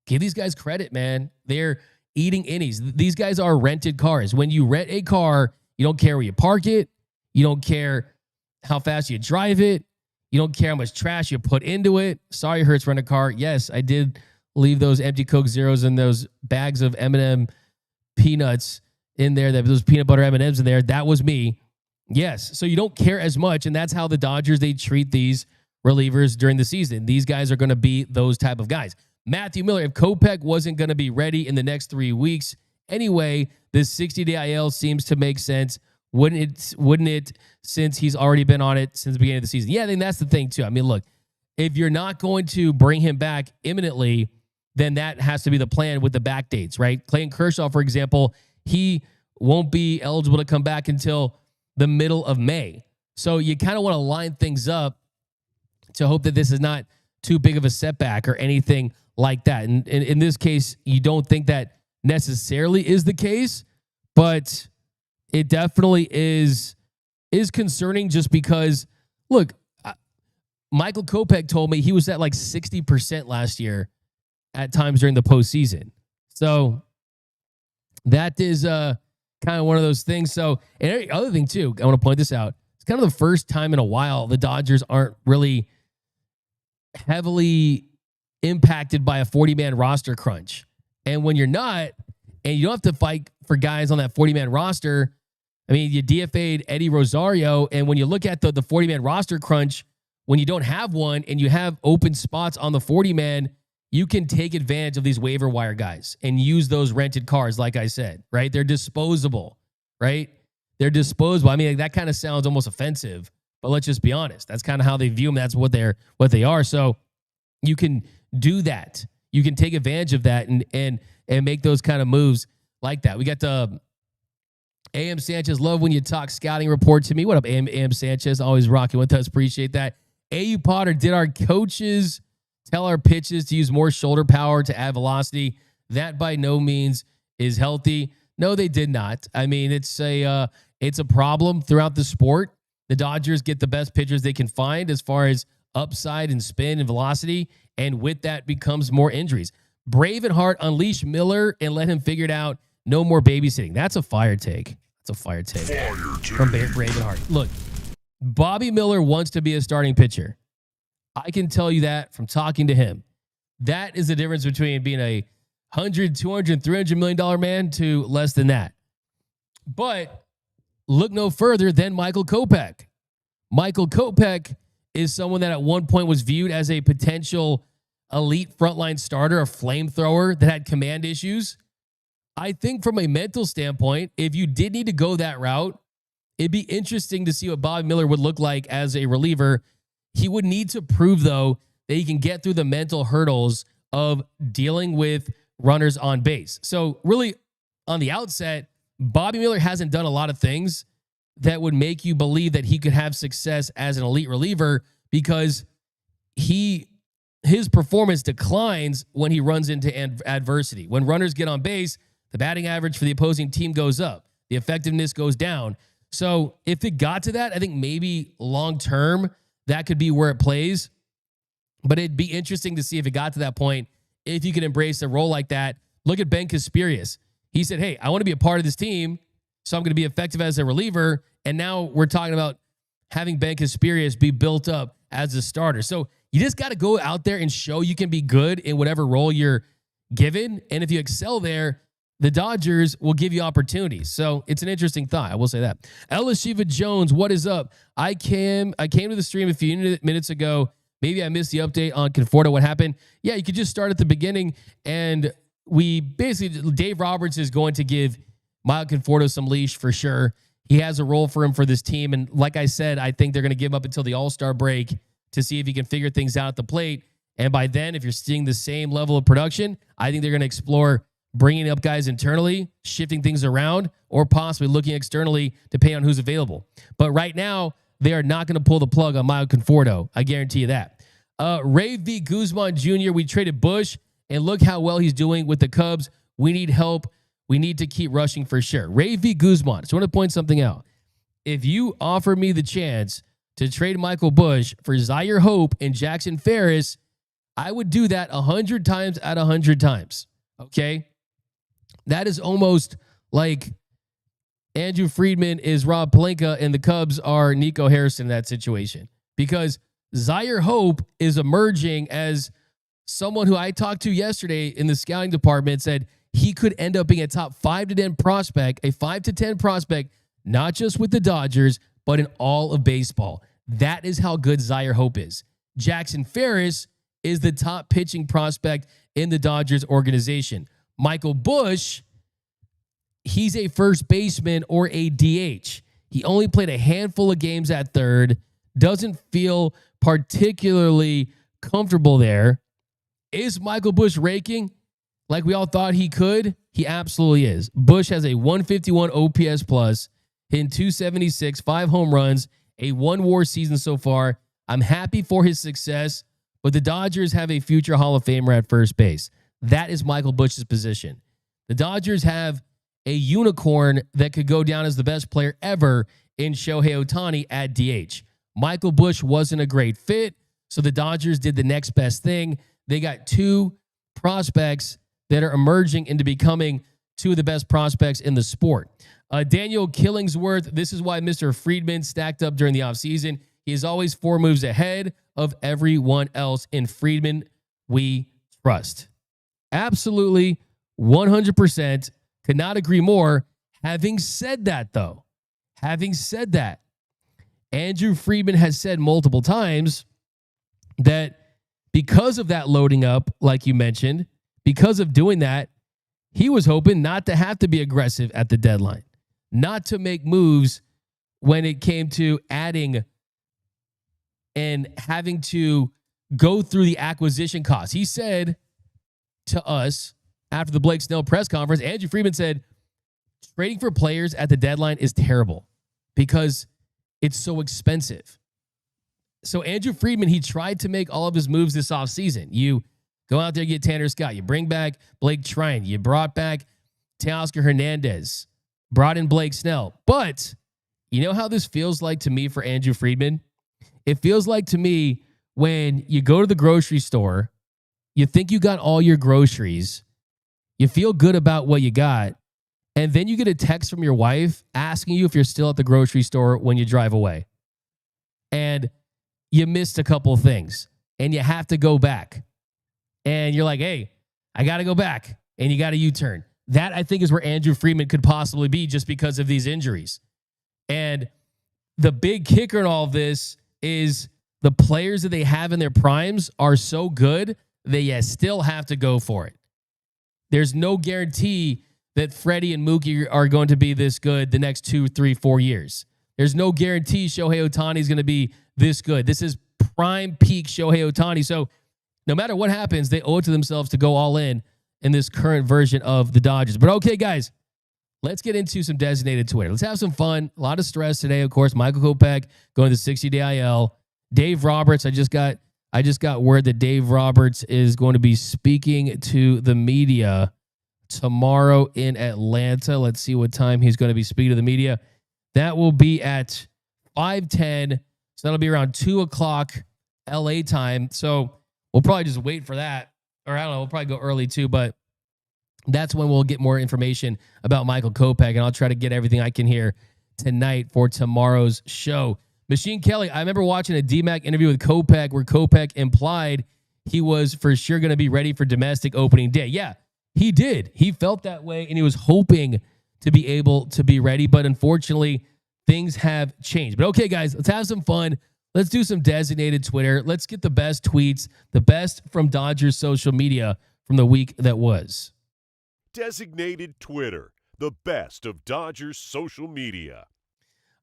Give these guys credit, man. They're eating innings. These guys are rented cars. When you rent a car, you don't care where you park it. You don't care how fast you drive it. You don't care how much trash you put into it. Sorry, Hertz, rent a car. Yes, I did leave those empty Coke Zeros and those bags of M&M peanuts in there, those peanut butter M&Ms in there. That was me. Yes, so you don't care as much, and that's how the Dodgers, they treat these relievers during the season. These guys are going to be those type of guys. Matthew Miller, if Kopech wasn't going to be ready in the next 3 weeks anyway, this 60-day IL seems to make sense. Wouldn't it, since he's already been on it since the beginning of the season? Yeah, I think that's the thing, too. Look, if you're not going to bring him back imminently, then that has to be the plan with the back dates, right? Clayton Kershaw, for example, he won't be eligible to come back until the middle of May. So you kind of want to line things up to hope that this is not too big of a setback or anything like that. And in this case, you don't think that necessarily is the case, but it definitely is concerning just because, look, Michael Kopech told me he was at like 60% last year at times during the postseason. So that is kind of one of those things. So, and the other thing too, I want to point this out. It's kind of the first time in a while the Dodgers aren't really heavily impacted by a 40-man roster crunch. And when you're not, and you don't have to fight for guys on that 40-man roster, I mean, you DFA'd Eddie Rosario, and when you look at the 40-man roster crunch, when you don't have one and you have open spots on the 40-man, you can take advantage of these waiver wire guys and use those rented cars, like I said, right? They're disposable, right? They're disposable. I mean, like, that kind of sounds almost offensive, but let's just be honest. That's kind of how they view them. That's what they are. So you can do that. You can take advantage of that and make those kind of moves like that. We got the AM Sanchez. Love when you talk scouting report to me. What up, AM Sanchez? Always rocking with us. Appreciate that. AU Potter, did our coaches tell our pitches to use more shoulder power to add velocity? That by no means is healthy. No, they did not. I mean, it's a problem throughout the sport. The Dodgers get the best pitchers they can find as far as upside and spin and velocity, and with that becomes more injuries. Brave and Hart, unleash Miller and let him figure it out. No more babysitting. That's a fire take. That's a fire take from Brave and Hart. Look, Bobby Miller wants to be a starting pitcher. I can tell you that from talking to him. That is the difference between being a $100, $200, $300 million man to less than that. But look no further than Michael Kopech. Michael Kopech is someone that at one point was viewed as a potential elite frontline starter, a flamethrower that had command issues. I think from a mental standpoint, if you did need to go that route, it'd be interesting to see what Bobby Miller would look like as a reliever. He would need to prove, though, that he can get through the mental hurdles of dealing with runners on base. So really, on the outset, Bobby Miller hasn't done a lot of things that would make you believe that he could have success as an elite reliever, because his performance declines when he runs into adversity. When runners get on base, the batting average for the opposing team goes up. The effectiveness goes down. So if it got to that, I think maybe long-term that could be where it plays. But it'd be interesting to see if it got to that point, if you could embrace a role like that. Look at Ben Kasperius. He said, hey, I want to be a part of this team, so I'm going to be effective as a reliever. And now we're talking about having Ben Kasperius be built up as a starter. So you just got to go out there and show you can be good in whatever role you're given. And if you excel there, the Dodgers will give you opportunities. So it's an interesting thought. I will say that. Ellis Shiva Jones, what is up? I came to the stream a few minutes ago. Maybe I missed the update on Conforto. What happened? Yeah, you could just start at the beginning. And we basically, Dave Roberts is going to give Michael Conforto some leash for sure. He has a role for him for this team. And like I said, I think they're going to give him up until the All-Star break to see if he can figure things out at the plate. And by then, if you're seeing the same level of production, I think they're going to explore bringing up guys internally, shifting things around, or possibly looking externally depending on who's available. But right now, they are not going to pull the plug on Michael Conforto. I guarantee you that. Ray V. Guzman Jr., we traded Bush, and look how well he's doing with the Cubs. We need help. We need to keep rushing for sure. Ray V. Guzman, so I want to point something out. If you offer me the chance to trade Michael Bush for Zaire Hope and Jackson Ferris, I would do that 100 times out of 100 times. Okay? That is almost like Andrew Friedman is Rob Pelinka and the Cubs are Nico Harrison in that situation. Because Zaire Hope is emerging as someone who I talked to yesterday in the scouting department, said he could end up being a top 5 to 10 prospect, a 5 to 10 prospect, not just with the Dodgers, but in all of baseball. That is how good Zaire Hope is. Jackson Ferris is the top pitching prospect in the Dodgers organization. Michael Bush, he's a first baseman or a DH. He only played a handful of games at third, doesn't feel particularly comfortable there. Is Michael Bush raking like we all thought he could? He absolutely is. Bush has a 151 OPS plus, hitting 276, 5 home runs, a 1 WAR season so far. I'm happy for his success, but the Dodgers have a future Hall of Famer at first base. That is Michael Bush's position. The Dodgers have a unicorn that could go down as the best player ever in Shohei Ohtani at DH. Michael Busch wasn't a great fit, so the Dodgers did the next best thing. They got two prospects that are emerging into becoming two of the best prospects in the sport. Daniel Killingsworth, this is why Mr. Friedman stacked up during the offseason. He is always 4 moves ahead of everyone else. In Friedman, we trust. Absolutely, 100%. Could not agree more. Having said that, though, Andrew Friedman has said multiple times that because of that loading up, like you mentioned, because of doing that, he was hoping not to have to be aggressive at the deadline, not to make moves when it came to adding and having to go through the acquisition costs. He said to us after the Blake Snell press conference, Andrew Friedman said, trading for players at the deadline is terrible because it's so expensive. So Andrew Friedman, he tried to make all of his moves this offseason. You go out there, get Tanner Scott. You bring back Blake Treinen. You brought back Teoscar Hernandez. Brought in Blake Snell. But you know how this feels like to me for Andrew Friedman? It feels like to me when you go to the grocery store, you think you got all your groceries, you feel good about what you got, and then you get a text from your wife asking you if you're still at the grocery store when you drive away. And you missed a couple of things, and you have to go back. And you're like, hey, I got to go back, and you got a U-turn. That, I think, is where Andrew Friedman could possibly be just because of these injuries. And the big kicker in all of this is the players that they have in their primes are so good that you still have to go for it. There's no guarantee that Freddie and Mookie are going to be this good the next 2, 3, 4 years. There's no guarantee Shohei Ohtani is going to be this good. This is prime peak Shohei Ohtani. So no matter what happens, they owe it to themselves to go all in this current version of the Dodgers. But okay, guys, let's get into some designated Twitter. Let's have some fun. A lot of stress today, of course. Michael Kopech going to the 60-day IL. Dave Roberts, I just got word that Dave Roberts is going to be speaking to the media tomorrow in Atlanta. Let's see what time he's going to be speaking to the media. That will be at 5:10. So that'll be around 2 o'clock LA time. So we'll probably just wait for that. Or I don't know, we'll probably go early too, but that's when we'll get more information about Michael Kopech, and I'll try to get everything I can here tonight for tomorrow's show. Machine Kelly, I remember watching a DMAC interview with Kopech where Kopech implied he was for sure going to be ready for domestic opening day. Yeah, he did. He felt that way, and he was hoping to be able to be ready, but unfortunately, things have changed. But okay, guys, let's have some fun. Let's do some designated Twitter. Let's get the best tweets, the best from Dodgers social media from the week that was. Designated Twitter, the best of Dodgers social media.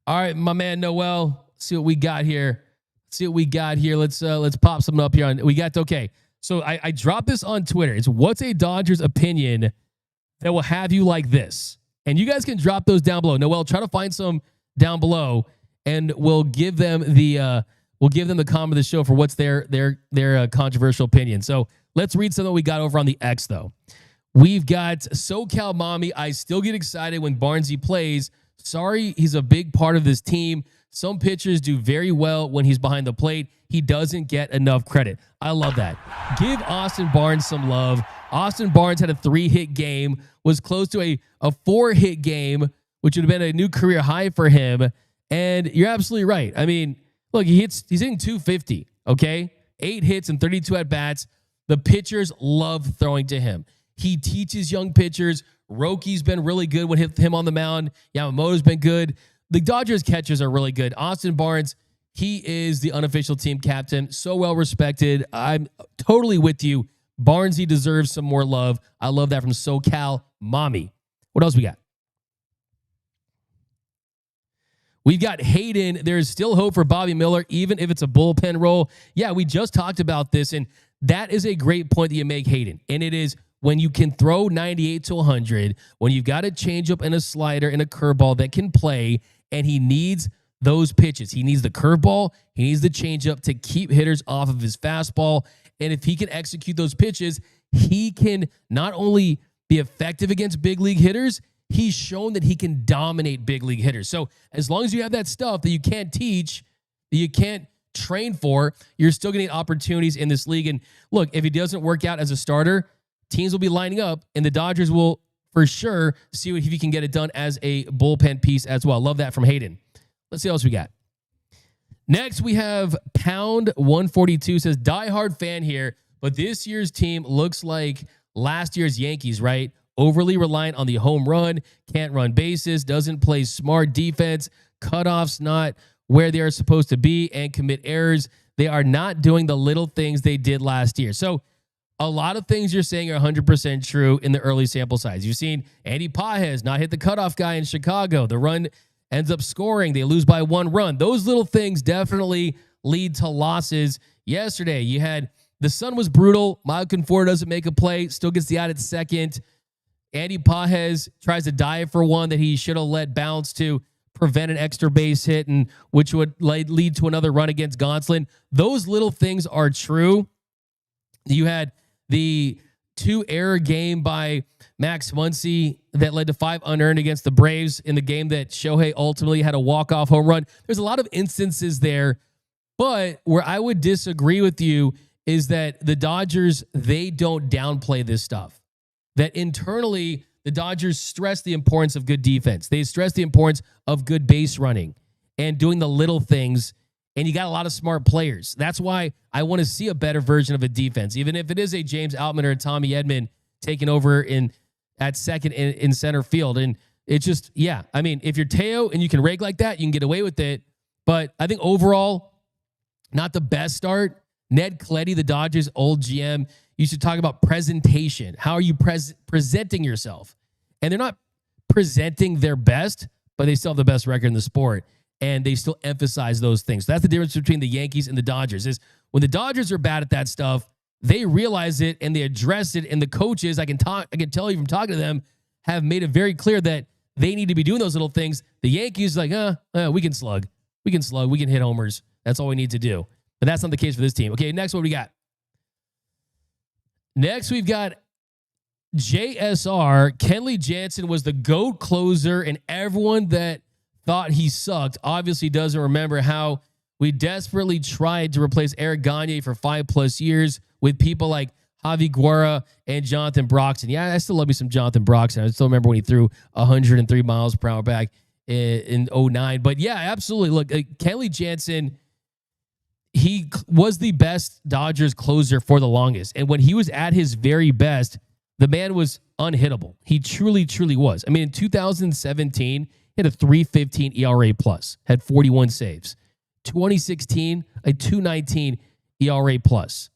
All right, my man Noel, see what we got here. Let's pop something up here. Okay. So I dropped this on Twitter. It's what's a Dodgers opinion that will have you like this? And you guys can drop those down below. Noel, try to find some down below, and we'll give them the comment of the show for what's their controversial opinion. So let's read something we got over on the X though. We've got SoCal Mommy. I still get excited when Barnesy plays. Sorry, he's a big part of this team. Some pitchers do very well when he's behind the plate. He doesn't get enough credit. I love that. Give Austin Barnes some love. Austin Barnes had a 3-hit game, was close to a 4-hit game, which would have been a new career high for him. And you're absolutely right. I mean, look, he's hitting 250, okay? 8 hits and 32 at-bats. The pitchers love throwing to him. He teaches young pitchers. Rocky's been really good with him on the mound. Yamamoto's been good. The Dodgers catchers are really good. Austin Barnes, he is the unofficial team captain. So well respected. I'm totally with you. Barnesy deserves some more love. I love that from SoCal Mommy. What else we got? We've got Hayden. There's still hope for Bobby Miller, even if it's a bullpen role. Yeah, we just talked about this, and that is a great point that you make, Hayden. And it is when you can throw 98 to 100, when you've got a changeup and a slider and a curveball that can play, and he needs those pitches. He needs the curveball. He needs the changeup to keep hitters off of his fastball. And if he can execute those pitches, he can not only be effective against big league hitters, he's shown that he can dominate big league hitters. So as long as you have that stuff that you can't teach, that you can't train for, you're still getting opportunities in this league. And look, if he doesn't work out as a starter, teams will be lining up, and the Dodgers will for sure see if he can get it done as a bullpen piece as well. Love that from Hayden. Let's see what else we got. Next, we have Pound 142 says, diehard fan here, but this year's team looks like last year's Yankees, right? Overly reliant on the home run, can't run bases, doesn't play smart defense, cutoffs not where they are supposed to be, and commit errors. They are not doing the little things they did last year. So a lot of things you're saying are 100% true in the early sample size. You've seen Andy Pages not hit the cutoff guy in Chicago. The run ends up scoring. They lose by 1 run. Those little things definitely lead to losses. Yesterday, you had the sun was brutal. Michael Conforto doesn't make a play, still gets the out at second. Andy Pages tries to dive for one that he should have let bounce to prevent an extra base hit, and which would lead to another run against Gonsolin. Those little things are true. You had the 2-error game by Max Muncy that led to 5 unearned against the Braves in the game that Shohei ultimately had a walk-off home run. There's a lot of instances there, but where I would disagree with you is that the Dodgers, they don't downplay this stuff. That internally, the Dodgers stress the importance of good defense. They stress the importance of good base running and doing the little things. And you got a lot of smart players. That's why I want to see a better version of a defense, even if it is a James Outman or a Tommy Edman taking over at second in center field. And it's just, yeah, I mean, if you're Teo and you can rake like that, you can get away with it. But I think overall, not the best start. Ned Cleddy, the Dodgers' old GM, you should talk about presentation. How are you presenting yourself? And they're not presenting their best, but they still have the best record in the sport. And they still emphasize those things. So that's the difference between the Yankees and the Dodgers, is when the Dodgers are bad at that stuff, they realize it and they address it. And the coaches, I can tell you from talking to them, have made it very clear that they need to be doing those little things. The Yankees like, we can slug. We can hit homers. That's all we need to do. But that's not the case for this team. Okay, next what we got? Next, we've got JSR. Kenley Jansen was the GOAT closer, and everyone that thought he sucked obviously doesn't remember how we desperately tried to replace Eric Gagne for 5+ years with people like Javi Guerra and Jonathan Broxton. Yeah, I still love me some Jonathan Broxton. I still remember when he threw 103 miles per hour back in 2009. But yeah, absolutely. Look, Kenley Jansen, he was the best Dodgers closer for the longest. And when he was at his very best, the man was unhittable. He truly, truly was. I mean, in 2017, he had a 3.15 ERA plus, had 41 saves. 2016, a 2.19 ERA plus,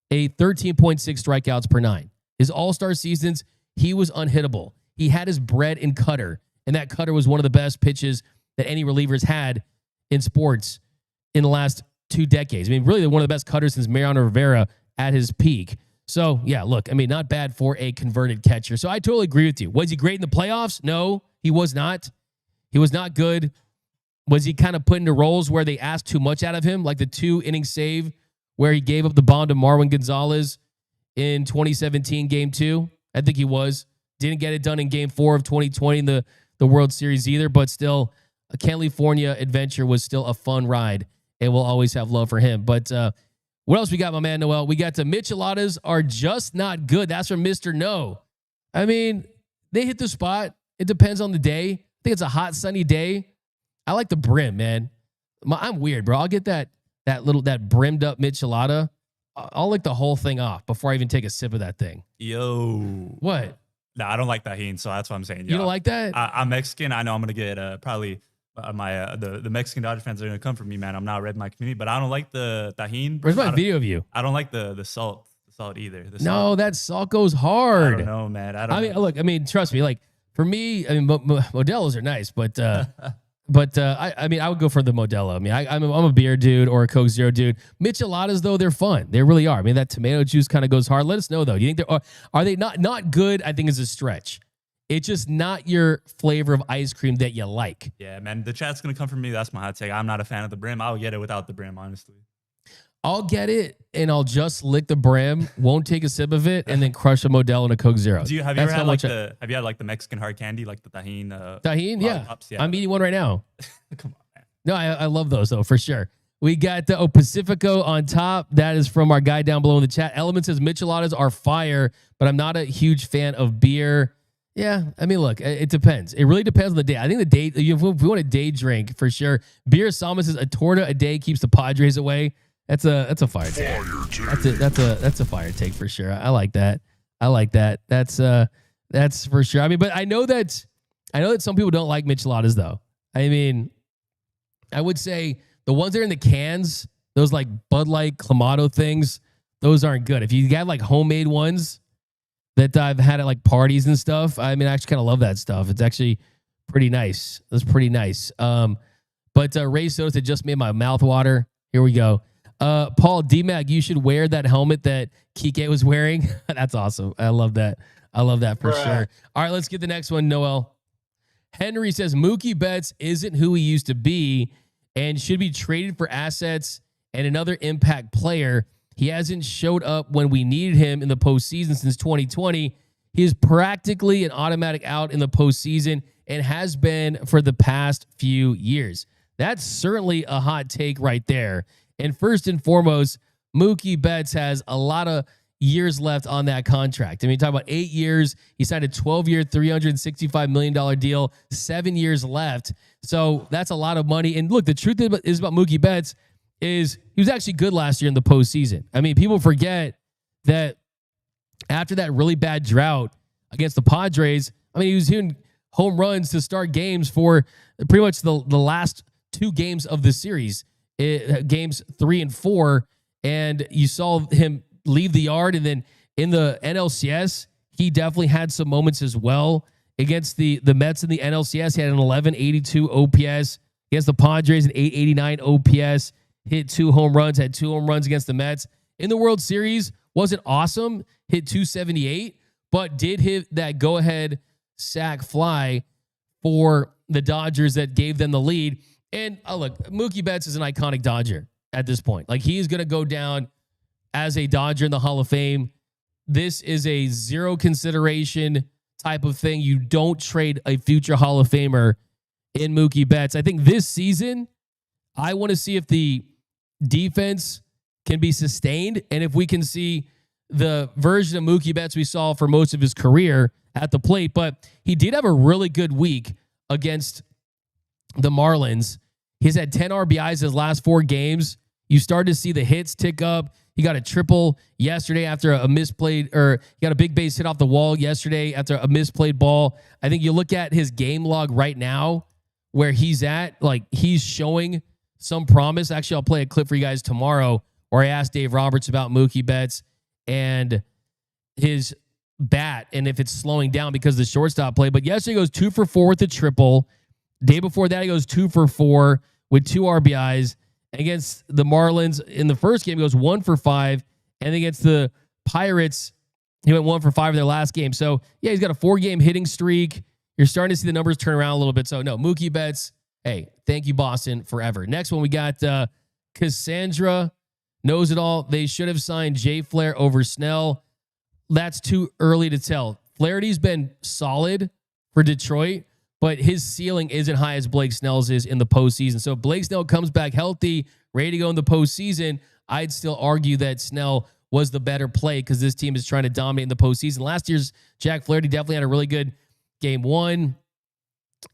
a 13.6 strikeouts per 9. His all-star seasons, he was unhittable. He had his bread and cutter, and that cutter was one of the best pitches that any relievers had in sports in the last 2 decades. I mean, really one of the best cutters since Mariano Rivera at his peak. So, yeah, look, I mean, not bad for a converted catcher. So I totally agree with you. Was he great in the playoffs? No, he was not. He was not good. Was he kind of put into roles where they asked too much out of him, like the 2-inning save where he gave up the bomb to Marwin Gonzalez in 2017 Game 2? I think he was. Didn't get it done in Game 4 of 2020 in the World Series either, but still, a California adventure was still a fun ride, and we'll always have love for him. But what else we got, my man Noel? We got the Micheladas are just not good. That's from Mr. No. I mean, they hit the spot. It depends on the day. I think it's a hot, sunny day. I like the brim, man. I'm weird, bro. I'll get that brimmed up Michelada. I'll lick the whole thing off before I even take a sip of that thing. Yo. What? No, I don't like tahini, so that's what I'm saying. You don't like that? I'm Mexican. I know I'm going to get probably the Mexican Dodger fans are going to come for me, man. I'm not red in my community, but I don't like the tahini. Where's my video of you? I don't like the salt either. No, that salt goes hard. I don't know, man. Look, I mean, trust me. Like, for me, I mean, Modelo's are nice, but I mean, I would go for the Modelo. I mean, I'm a beer dude or a Coke Zero dude. Micheladas, though, they're fun. They really are. I mean, that tomato juice kind of goes hard. Let us know, though. Do you think are they not good? I think is a stretch. It's just not your flavor of ice cream that you like. Yeah, man. The chat's going to come from me. That's my hot take. I'm not a fan of the brim. I'll get it without the brim, honestly. I'll get it and I'll just lick the brim, won't take a sip of it, and then crush a Modelo and a Coke Zero. Have you ever had like the Mexican hard candy, like the tahini? Tahini, yeah. I'm eating one right now. Come on, man. No, I love those though, for sure. We got the Pacifico on top. That is from our guy down below in the chat. Element says micheladas are fire, but I'm not a huge fan of beer. Yeah, I mean, look, it depends. It really depends on the day. I think the day, if we want a day drink, for sure. Beer Salma says a torta a day keeps the Padres away. That's a fire take. That's a fire take for sure. I like that. That's for sure. I mean, but I know that some people don't like micheladas though. I mean, I would say the ones that are in the cans, those like Bud Light, Clamato things, those aren't good. If you got like homemade ones that I've had at like parties and stuff, I mean, I actually kind of love that stuff. It's actually pretty nice. It's pretty nice. But Ray Soda just made my mouth water. Here we go. Paul D-Mac, you should wear that helmet that Kike was wearing. That's awesome. I love that. For sure. All right, let's get the next one, Noel. Henry says Mookie Betts isn't who he used to be and should be traded for assets and another impact player. He hasn't showed up when we needed him in the postseason since 2020. He is practically an automatic out in the postseason and has been for the past few years. That's certainly a hot take right there. And first and foremost, Mookie Betts has a lot of years left on that contract. I mean, talk about 8 years. He signed a 12-year, $365 million deal, 7 years left. So that's a lot of money. And look, the truth is about Mookie Betts is he was actually good last year in the postseason. I mean, people forget that after that really bad drought against the Padres, I mean, he was hitting home runs to start games for pretty much the last 2 games of the series, games 3 and 4. And you saw him leave the yard. And then in the NLCS, he definitely had some moments as well. Against the Mets in the NLCS, he had an 1182 OPS. Against the Padres, an 889 OPS. Hit 2 home runs, had 2 home runs against the Mets. In the World Series, wasn't awesome. Hit 278, but did hit that go-ahead sac fly for the Dodgers that gave them the lead. And look, Mookie Betts is an iconic Dodger at this point. Like, he is going to go down as a Dodger in the Hall of Fame. This is a zero consideration type of thing. You don't trade a future Hall of Famer in Mookie Betts. I think this season, I want to see if the defense can be sustained and if we can see the version of Mookie Betts we saw for most of his career at the plate. But he did have a really good week against the Marlins. He's had 10 RBIs his last 4 games. You started to see the hits tick up. He got a triple yesterday after a misplayed, or he got a big base hit off the wall yesterday after a misplayed ball. I think you look at his game log right now where he's at, like, he's showing some promise. Actually, I'll play a clip for you guys tomorrow where I asked Dave Roberts about Mookie Betts and his bat and if it's slowing down because of the shortstop play. But yesterday he goes 2 for 4 with a triple. Day before that, he goes 2 for 4 with 2 RBIs. Against the Marlins in the first game, he goes 1 for 5. And against the Pirates, he went 1 for 5 in their last game. So, yeah, he's got a 4-game hitting streak. You're starting to see the numbers turn around a little bit. So, no, Mookie Betts, hey, thank you, Boston, forever. Next one, we got Cassandra knows it all. They should have signed Jay Flair over Snell. That's too early to tell. Flaherty's been solid for Detroit, but his ceiling isn't high as Blake Snell's is in the postseason. So if Blake Snell comes back healthy, ready to go in the postseason, I'd still argue that Snell was the better play because this team is trying to dominate in the postseason. Last year's Jack Flaherty definitely had a really good game 1.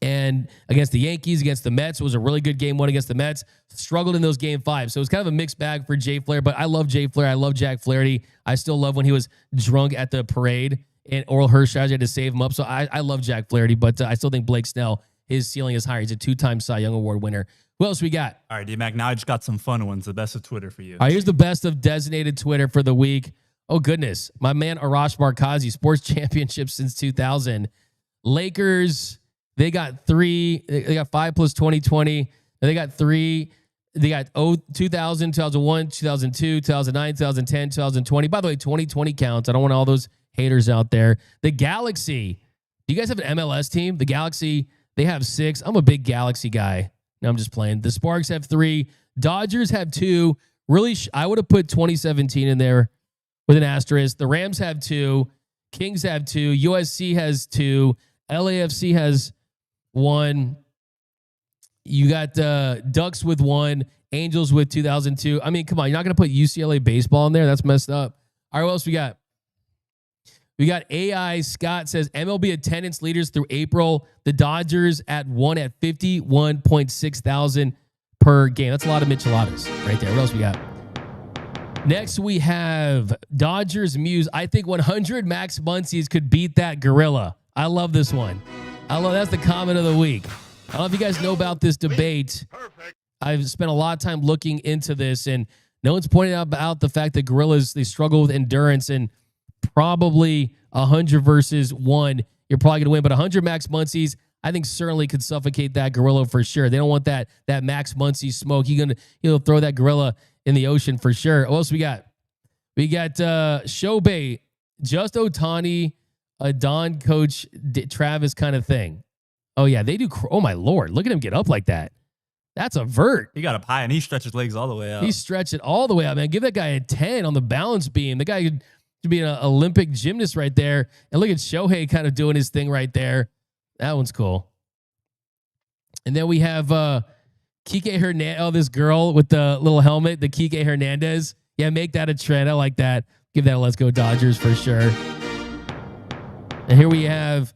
And against the Yankees, against the Mets, it was a really good game 1 against the Mets. Struggled in those game 5. So it's kind of a mixed bag for Jay Flair, but I love Jay Flair. I love Jack Flaherty. I still love when he was drunk at the parade and Oral Hershiser had to save him up. So I love Jack Flaherty, but I still think Blake Snell, his ceiling is higher. He's a 2-time Cy Young Award winner. Who else we got? All right, D-Mac, now I just got some fun ones, the best of Twitter for you. All right, here's the best of designated Twitter for the week. Oh, goodness. My man Arash Markazi, sports championship since 2000. Lakers, they got 3. They got 5 plus 2020. They got 3. They got 2000, 2001, 2002, 2009, 2010, 2020. By the way, 2020 counts. I don't want all those haters out there. The Galaxy. Do you guys have an MLS team? The Galaxy, they have 6. I'm a big Galaxy guy. No, I'm just playing. The Sparks have 3. Dodgers have 2. Really, I would have put 2017 in there with an asterisk. The Rams have 2. Kings have 2. USC has 2. LAFC has 1. You got Ducks with 1. Angels with 2002. I mean, come on. You're not going to put UCLA baseball in there? That's messed up. All right, what else we got? We got AI. Scott says MLB attendance leaders through April. The Dodgers at 51.6 thousand per game. That's a lot of micheladas right there. What else we got? Next, we have Dodgers Muse. I think 100 Max Muncy's could beat that gorilla. I love this one. That's the comment of the week. I don't know if you guys know about this debate. I've spent a lot of time looking into this, and no one's pointed out about the fact that gorillas, they struggle with endurance, and probably 100 versus 1, you're probably going to win. But 100 Max Muncy's, I think certainly could suffocate that gorilla for sure. They don't want that Max Muncy smoke. He'll throw that gorilla in the ocean for sure. What else we got? We got Shohei, just Ohtani, a Don Coach Travis kind of thing. Oh, yeah, they do. Oh, my Lord. Look at him get up like that. That's a vert. He got up high, and he stretched his legs all the way out. He stretched it all the way out, man. Give that guy a 10 on the balance beam. The guy could be an Olympic gymnast right there. And look at Shohei kind of doing his thing right there. That one's cool. And then we have Kike Hernandez. Oh, this girl with the little helmet, the Kike Hernandez. Yeah, make that a trend. I like that. Give that a let's go Dodgers for sure. And here we have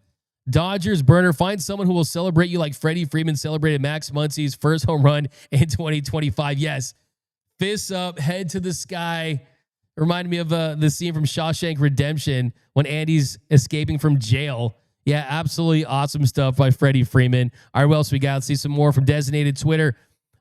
Dodgers burner. Find someone who will celebrate you like Freddie Freeman celebrated Max Muncy's first home run in 2025. Yes. Fists up, head to the sky. Reminded me of the scene from Shawshank Redemption when Andy's escaping from jail. Yeah, absolutely awesome stuff by Freddie Freeman. All right, what else we got? Let's see some more from Designated Twitter.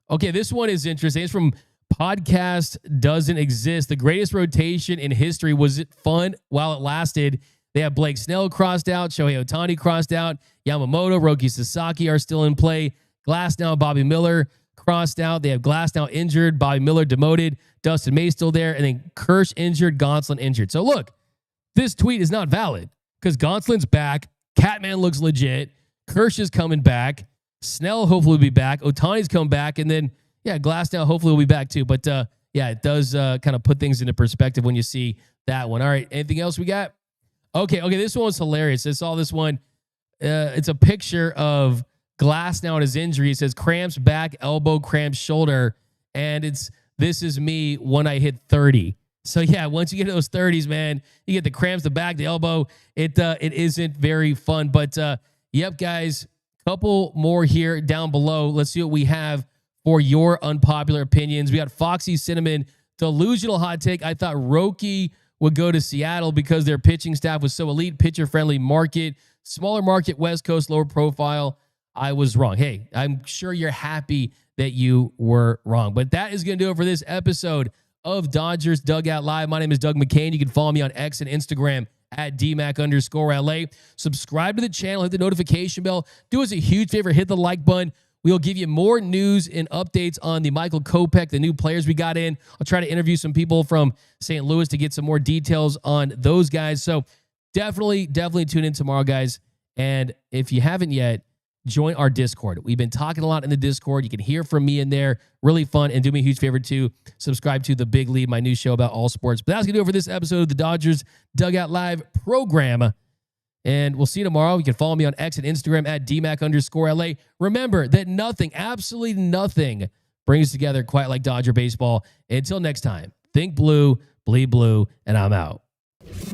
Okay, this one is interesting. It's from Podcast Doesn't Exist. The greatest rotation in history. Was it fun while it lasted? They have Blake Snell crossed out, Shohei Ohtani crossed out, Yamamoto, Roki Sasaki are still in play, Glasnow, Bobby Miller crossed out. They have Glasnow injured, Bobby Miller demoted, Dustin May still there, and then Kirsch injured, Gonsolin injured. So look, this tweet is not valid because Gonsolin's back, Catman looks legit, Kirsch is coming back, Snell hopefully will be back, Ohtani's come back, and then, yeah, Glasnow hopefully will be back too. But, yeah, it does kind of put things into perspective when you see that one. All right, anything else we got? Okay, this one was hilarious. I saw this one. It's a picture of Glasnow and his injury. It says cramps back, elbow, cramps shoulder, and this is me when I hit 30. So yeah, once you get to those 30s, man, you get the cramps, the back, the elbow. It isn't very fun. But yep, guys, couple more here down below. Let's see what we have for your unpopular opinions. We got Foxy Cinnamon, delusional hot take. I thought Roki would go to Seattle because their pitching staff was so elite, pitcher-friendly market, smaller market, West Coast, lower profile. I was wrong. Hey, I'm sure you're happy that you were wrong. But that is going to do it for this episode of Dodgers Dugout Live. My name is Doug McKain. You can follow me on X and Instagram at DMac_LA. Subscribe to the channel, hit the notification bell. Do us a huge favor, hit the like button. We'll give you more news and updates on the Michael Kopech, the new players we got in. I'll try to interview some people from St. Louis to get some more details on those guys. So definitely tune in tomorrow, guys. And if you haven't yet, join our Discord. We've been talking a lot in the Discord. You can hear from me in there. Really fun. And do me a huge favor too. Subscribe to The Big Lead, my new show about all sports. But that's going to do it for this episode of the Dodgers Dugout Live program. And we'll see you tomorrow. You can follow me on X and Instagram at DMac_LA. Remember that nothing, absolutely nothing, brings together quite like Dodger baseball. Until next time, think blue, bleed blue, and I'm out.